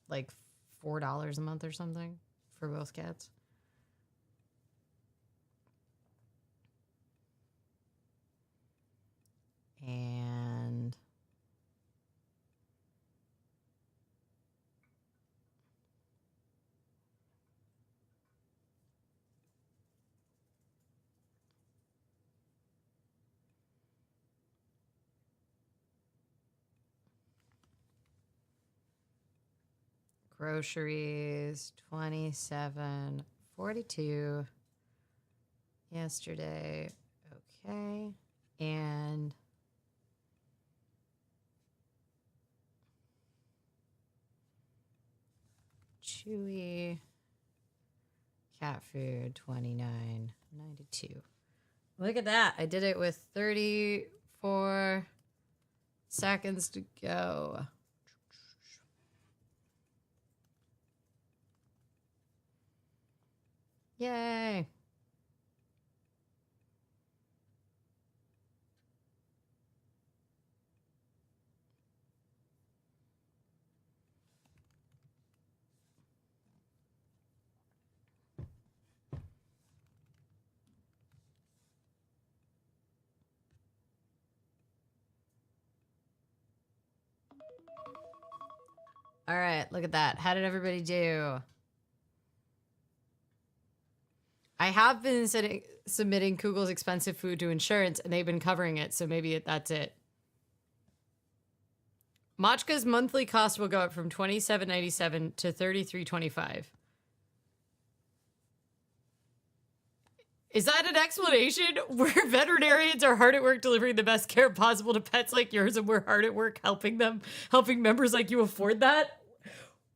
Like $4 a month or something for both cats. And groceries, $27.42 yesterday. Okay. And Chewy cat food, $29.92. Look at that. I did it with 34 seconds to go. Yay. All right, look at that. How did everybody do? I have been submitting Google's expensive food to insurance, and they've been covering it, so maybe that's it. Machka's monthly cost will go up from $27.97 to $33.25. Is that an explanation? Where veterinarians are hard at work delivering the best care possible to pets like yours, and we're hard at work helping members like you afford that?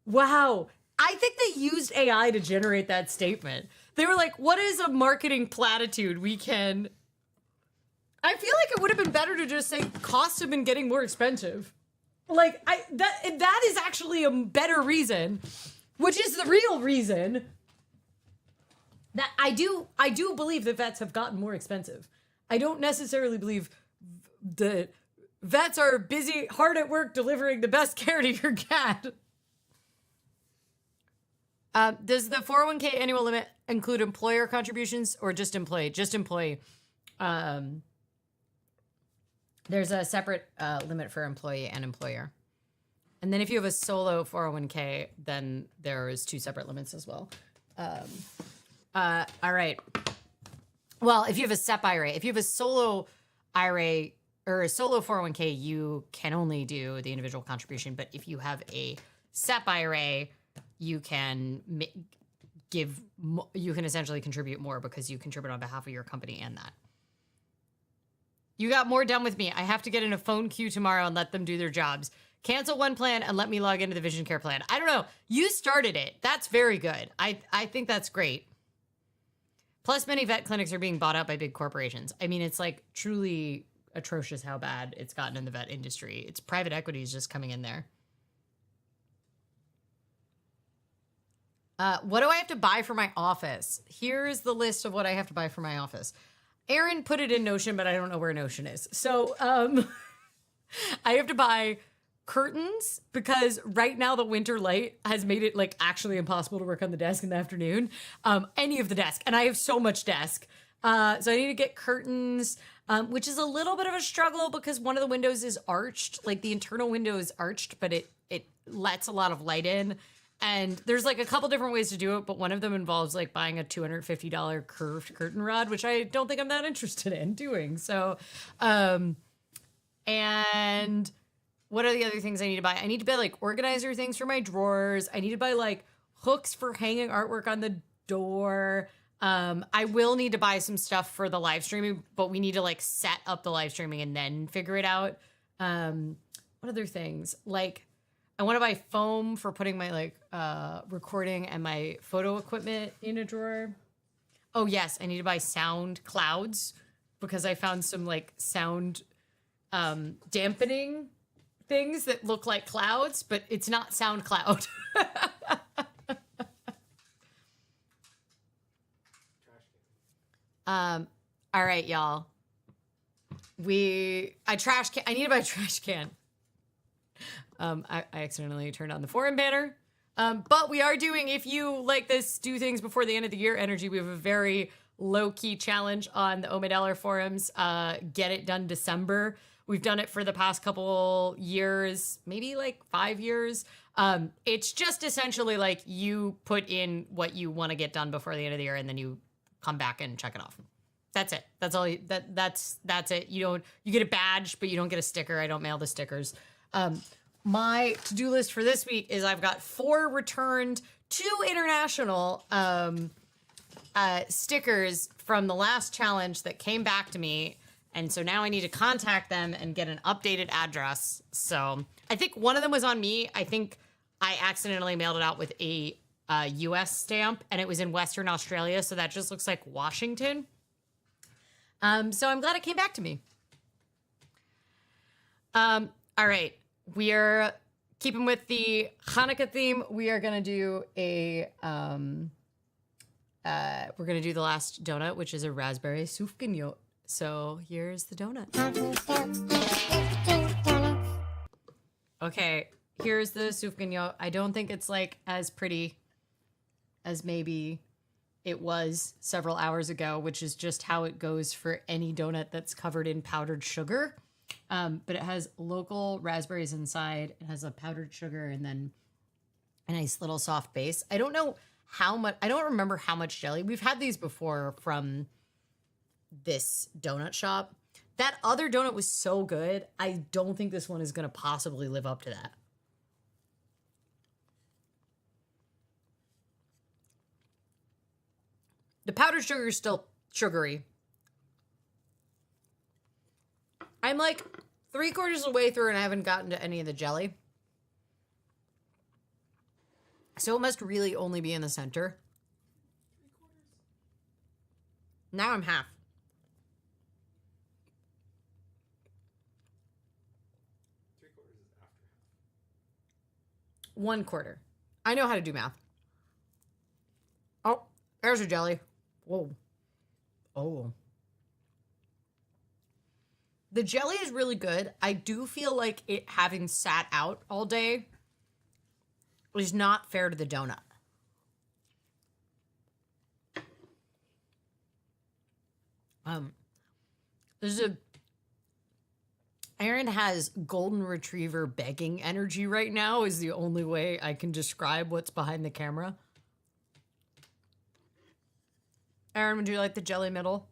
Wow. I think they used AI to generate that statement. They were like, what is a marketing platitude we can I feel like it would have been better to just say costs have been getting more expensive. Like that is actually a better reason, which is the real reason that I do believe that vets have gotten more expensive. I don't necessarily believe the vets are busy, hard at work, delivering the best care to your cat. Does the 401k annual limit include employer contributions or just employee? Just employee. There's a separate limit for employee and employer. And then if you have a solo 401k, then there is 2 separate limits as well. All right. Well, if you have a SEP IRA, if you have a solo IRA or a solo 401k, you can only do the individual contribution. But if you have a SEP IRA, you can you can essentially contribute more because you contribute on behalf of your company and that. You got more done with me. I have to get in a phone queue tomorrow and let them do their jobs. Cancel one plan and let me log into the vision care plan. I don't know. You started it. That's very good. I think that's great. Plus, many vet clinics are being bought out by big corporations. I mean, it's like truly atrocious how bad it's gotten in the vet industry. It's private equity is just coming in there. What do I have to buy for my office? Here's the list of what I have to buy for my office. Aaron put it in Notion, but I don't know where Notion is. So I have to buy curtains because right now the winter light has made it like actually impossible to work on the desk in the afternoon. Any of the desk. And I have so much desk. So I need to get curtains, which is a little bit of a struggle because one of the windows is arched. Like the internal window is arched, but it lets a lot of light in. And there's like a couple different ways to do it, but one of them involves like buying a $250 curved curtain rod, which I don't think I'm that interested in doing. So, and what are the other things I need to buy? I need to buy like organizer things for my drawers. I need to buy like hooks for hanging artwork on the door. I will need to buy some stuff for the live streaming, but we need to like set up the live streaming and then figure it out. What other things? Like, I want to buy foam for putting my like recording and my photo equipment in a drawer. Oh yes, I need to buy sound clouds because I found some like sound dampening things that look like clouds, but it's not sound cloud. All right, y'all. I need to buy a trash can. I accidentally turned on the forum banner. But we are doing, if you like this, do things before the end of the year energy. We have a very low-key challenge on the Omedeller forums. Get it done December. We've done it for the past couple years, maybe like 5 years. It's just essentially like you put in what you want to get done before the end of the year, and then you come back and check it off. That's it. That's all. That's it. You get a badge, but you don't get a sticker. I don't mail the stickers. My to-do list for this week is I've got 4 returned, 2 international stickers from the last challenge that came back to me. And so now I need to contact them and get an updated address. So I think one of them was on me. I think I accidentally mailed it out with a US stamp and it was in Western Australia. So that just looks like Washington. So I'm glad it came back to me. All right. We are keeping with the Hanukkah theme. We are going to do we're going to do the last donut, which is a raspberry sufganiyot. So here's the donut. Okay, here's the sufganiyot. I don't think it's like as pretty as maybe it was several hours ago, which is just how it goes for any donut that's covered in powdered sugar. But it has local raspberries inside. It has a powdered sugar and then a nice little soft base. I don't know how much, I don't remember how much jelly. We've had these before from this donut shop. That other donut was so good. I don't think this one is going to possibly live up to that. The powdered sugar is still sugary. I'm like 3/4 of the way through and I haven't gotten to any of the jelly. So it must really only be in the center. Now I'm half. 1/4. I know how to do math. Oh, there's a jelly. Whoa. Oh. The jelly is really good. I do feel like it having sat out all day is not fair to the donut. There's a Aaron has golden retriever begging energy right now is the only way I can describe what's behind the camera. Aaron, would you like the jelly middle?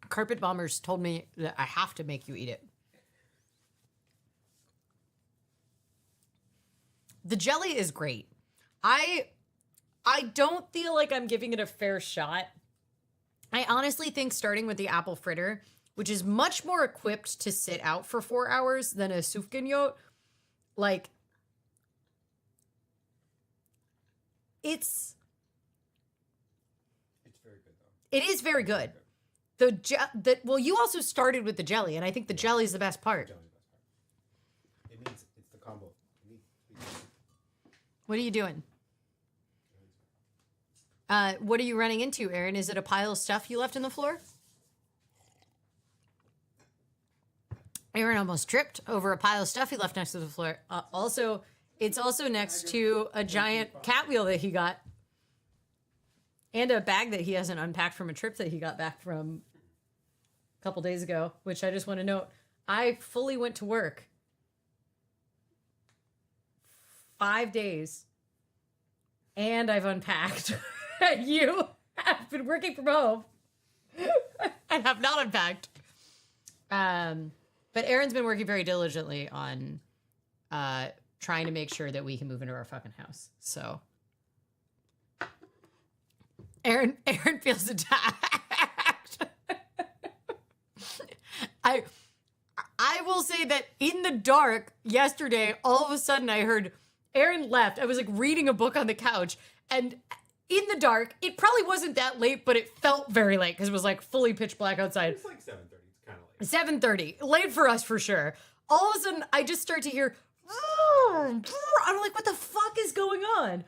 Carpet Bombers told me that I have to make you eat it. The jelly is great. I don't feel like I'm giving it a fair shot. I honestly think starting with the apple fritter, which is much more equipped to sit out for 4 hours than a soufgignon, like, it's very good though. It is very good. Well, you also started with the jelly, and I think the jelly is the best part. It means it's the combo. What are you doing? What are you running into, Aaron? Is it a pile of stuff you left on the floor? Aaron almost tripped over a pile of stuff he left next to the floor. It's also next to a giant cat wheel that he got. And a bag that he hasn't unpacked from a trip that he got back from a couple days ago, which I just want to note. I fully went to work 5 days and I've unpacked. You have been working from home and have not unpacked. But Aaron's been working very diligently on trying to make sure that we can move into our fucking house. So Aaron feels attacked. I will say that in the dark yesterday, all of a sudden I heard Aaron left. I was like reading a book on the couch, and in the dark, it probably wasn't that late, but it felt very late because it was like fully pitch black outside. It's like 7:30. It's kind of late. 7:30, late for us for sure. All of a sudden, I just start to hear. I'm like, what the fuck is going on?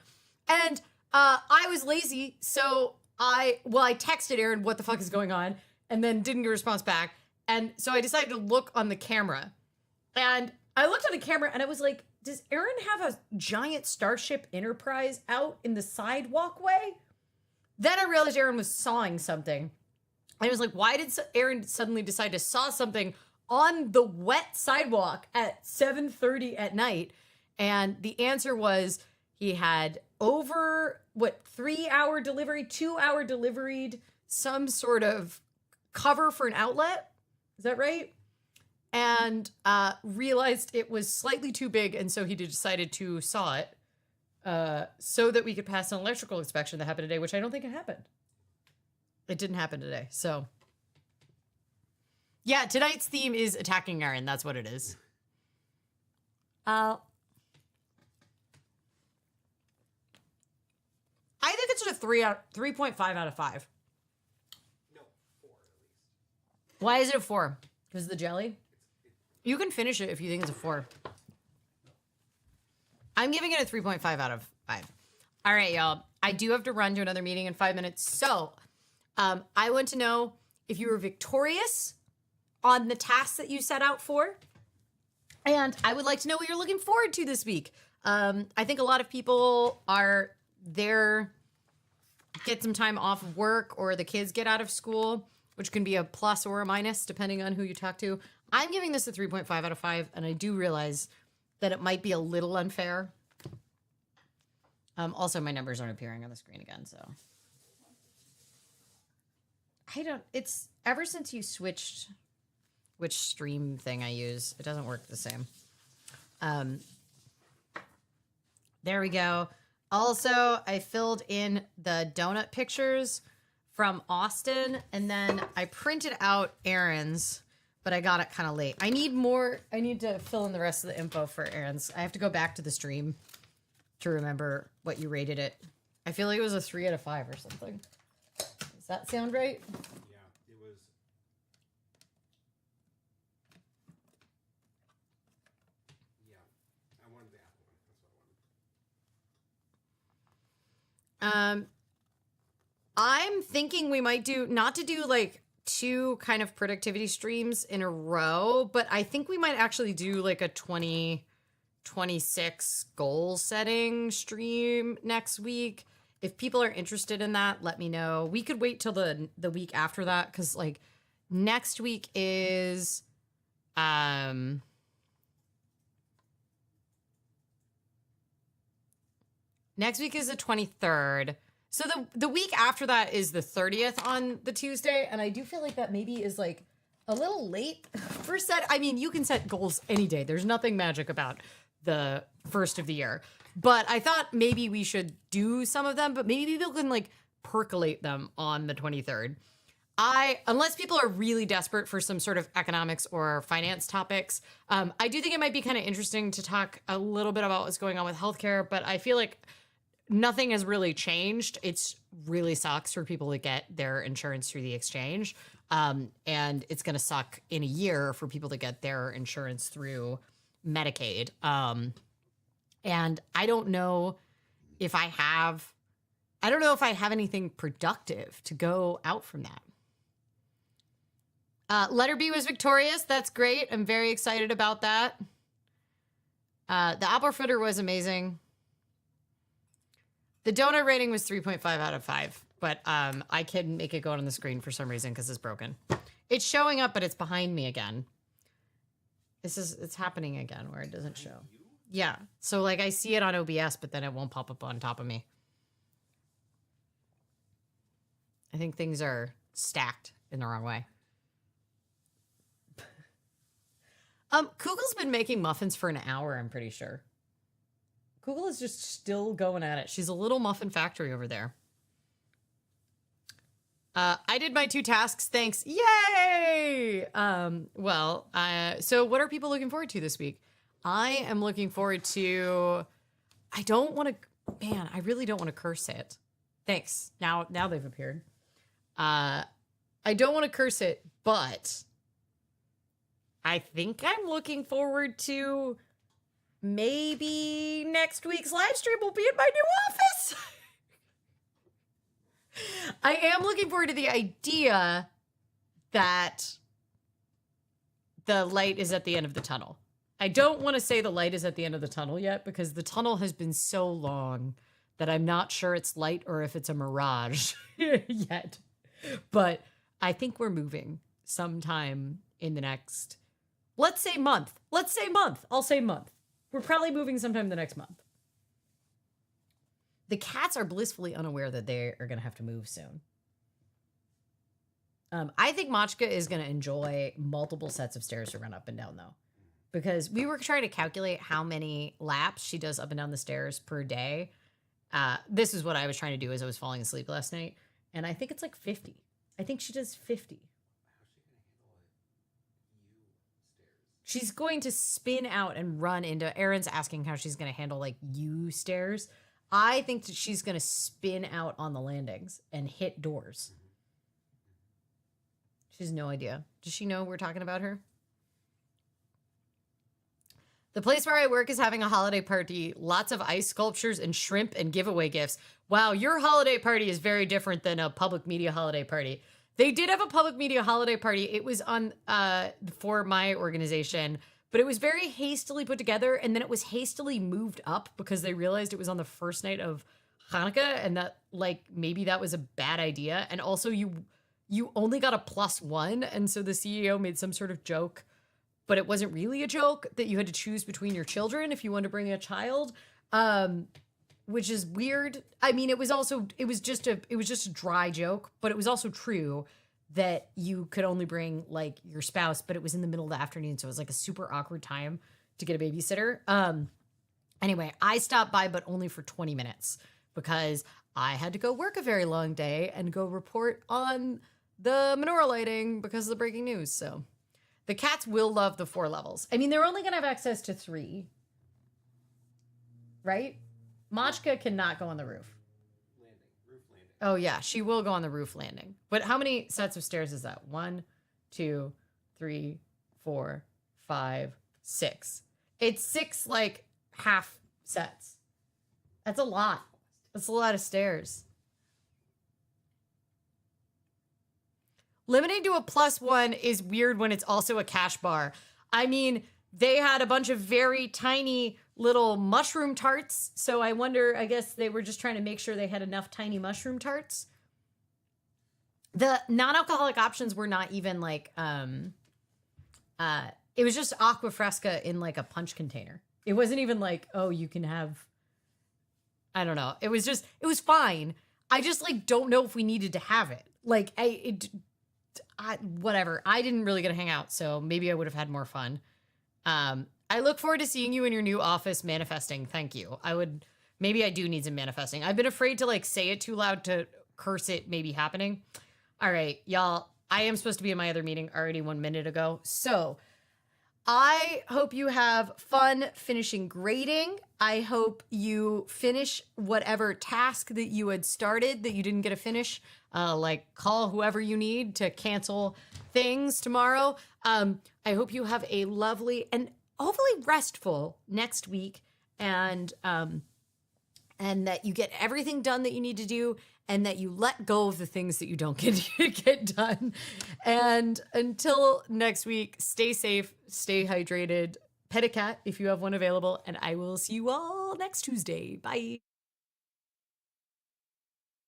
And I was lazy, so I texted Aaron, what the fuck is going on? And then didn't get a response back. And so I decided to look on the camera. And I looked on the camera and I was like, does Aaron have a giant Starship Enterprise out in the side walkway? Then I realized Aaron was sawing something. I was like, why did Aaron suddenly decide to saw something on the wet sidewalk at 7:30 at night? And the answer was he had over, 3-hour delivery, 2-hour deliveried, some sort of cover for an outlet. Is that right? And realized it was slightly too big, and so he decided to saw it so that we could pass an electrical inspection that happened today, which I don't think it happened. It didn't happen today, so. Yeah, tonight's theme is attacking Aaron. That's what it is. I think it's a 3.5 out of 5. No, 4 at least. Why is it a 4? Because of the jelly? You can finish it if you think it's a 4. I'm giving it a 3.5 out of 5. All right, y'all. I do have to run to another meeting in 5 minutes. So I want to know if you were victorious on the tasks that you set out for. And I would like to know what you're looking forward to this week. I think a lot of people are there, get some time off of work, or the kids get out of school, which can be a plus or a minus depending on who you talk to. I'm giving this a 3.5 out of 5, and I do realize that it might be a little unfair. Also, my numbers aren't appearing on the screen again, so. It's ever since you switched which stream thing I use, it doesn't work the same. There we go. Also, I filled in the donut pictures from Austin, and then I printed out Aaron's, but I got it kind of late. I need to fill in the rest of the info for Aaron's. I have to go back to the stream to remember what you rated it. I feel like it was a 3 out of 5 or something. Does that sound right? Yeah, it was. Yeah, I wanted the apple one. That's what I wanted. Um, I'm thinking we might do not to do like two kind of productivity streams in a row, but I think we might actually do like a 2026 goal setting stream next week. If people are interested in that, let me know. We could wait till the week after that cuz like next week is next week is the 23rd. So the week after that is the 30th on the Tuesday, and I do feel like that maybe is like a little late for set. I mean, you can set goals any day. There's nothing magic about the first of the year. But I thought maybe we should do some of them, but maybe people can like percolate them on the 23rd. Unless people are really desperate for some sort of economics or finance topics, I do think it might be kind of interesting to talk a little bit about what's going on with healthcare, but I feel like nothing has really changed. It's really sucks for people to get their insurance through the exchange. And it's going to suck in a year for people to get their insurance through Medicaid. And I don't know if I have anything productive to go out from that. Letter B was victorious. That's great. I'm very excited about that. The apple fritter was amazing. The donut rating was 3.5 out of 5, but I can make it go on the screen for some reason because it's broken. It's showing up, but it's behind me again. It's happening again where it doesn't show. Yeah. So like I see it on OBS, but then it won't pop up on top of me. I think things are stacked in the wrong way. Kugel's been making muffins for an hour, I'm pretty sure. Kugel is just still going at it. She's a little muffin factory over there. I did my 2 tasks. Thanks. Yay! So what are people looking forward to this week? I am looking forward to... I really don't want to curse it. Thanks. Now they've appeared. I don't want to curse it, but I think I'm looking forward to maybe next week's live stream will be in my new office. I am looking forward to the idea that the light is at the end of the tunnel. I don't want to say the light is at the end of the tunnel yet because the tunnel has been so long that I'm not sure it's light or if it's a mirage yet. But I think we're moving sometime in the next, let's say month. I'll say month. We're probably moving sometime the next month. The cats are blissfully unaware that they are going to have to move soon. I think Machka is going to enjoy multiple sets of stairs to run up and down, though. Because we were trying to calculate how many laps she does up and down the stairs per day. This is what I was trying to do as I was falling asleep last night. And I think it's like 50. I think she does 50. She's going to spin out and run into... Erin's asking how she's going to handle, like, U stairs. I think that she's going to spin out on the landings and hit doors. She has no idea. Does she know we're talking about her? The place where I work is having a holiday party. Lots of ice sculptures and shrimp and giveaway gifts. Wow, your holiday party is very different than a public media holiday party. They did have a public media holiday party. It was on for my organization, but it was very hastily put together, and then it was hastily moved up because they realized it was on the first night of Hanukkah, and that like maybe that was a bad idea. And also you only got a +1, and so the CEO made some sort of joke, but it wasn't really a joke that you had to choose between your children if you wanted to bring a child, which is weird. I mean, it was just a dry joke, but it was also true that you could only bring like your spouse, but it was in the middle of the afternoon, so it was like a super awkward time to get a babysitter. Anyway, I stopped by, but only for 20 minutes because I had to go work a very long day and go report on the menorah lighting because of the breaking news. So the cats will love the 4 levels. I mean, they're only going to have access to 3, right? Machka cannot go on the roof. Roof landing. Oh, yeah, she will go on the roof landing. But how many sets of stairs is that? 1, 2, 3, 4, 5, 6. It's 6, like, half sets. That's a lot. That's a lot of stairs. Limiting to a +1 is weird when it's also a cash bar. I mean, they had a bunch of very tiny little mushroom tarts. So I wonder, I guess they were just trying to make sure they had enough tiny mushroom tarts. The non-alcoholic options were not even like, it was just aqua fresca in like a punch container. It wasn't even like, oh, you can have, I don't know. It was just, it was fine. I just like don't know if we needed to have it. Like, whatever. I didn't really get to hang out, so maybe I would have had more fun. I look forward to seeing you in your new office manifesting. Thank you. Maybe I do need some manifesting. I've been afraid to like say it too loud to curse it maybe happening. All right, y'all. I am supposed to be in my other meeting already 1 minute ago. So I hope you have fun finishing grading. I hope you finish whatever task that you had started that you didn't get to finish. Like call whoever you need to cancel things tomorrow. I hope you have a lovely and hopefully restful next week, and that you get everything done that you need to do, and that you let go of the things that you don't get to get done. And until next week, stay safe, stay hydrated, pet a cat if you have one available, and I will see you all next Tuesday. Bye.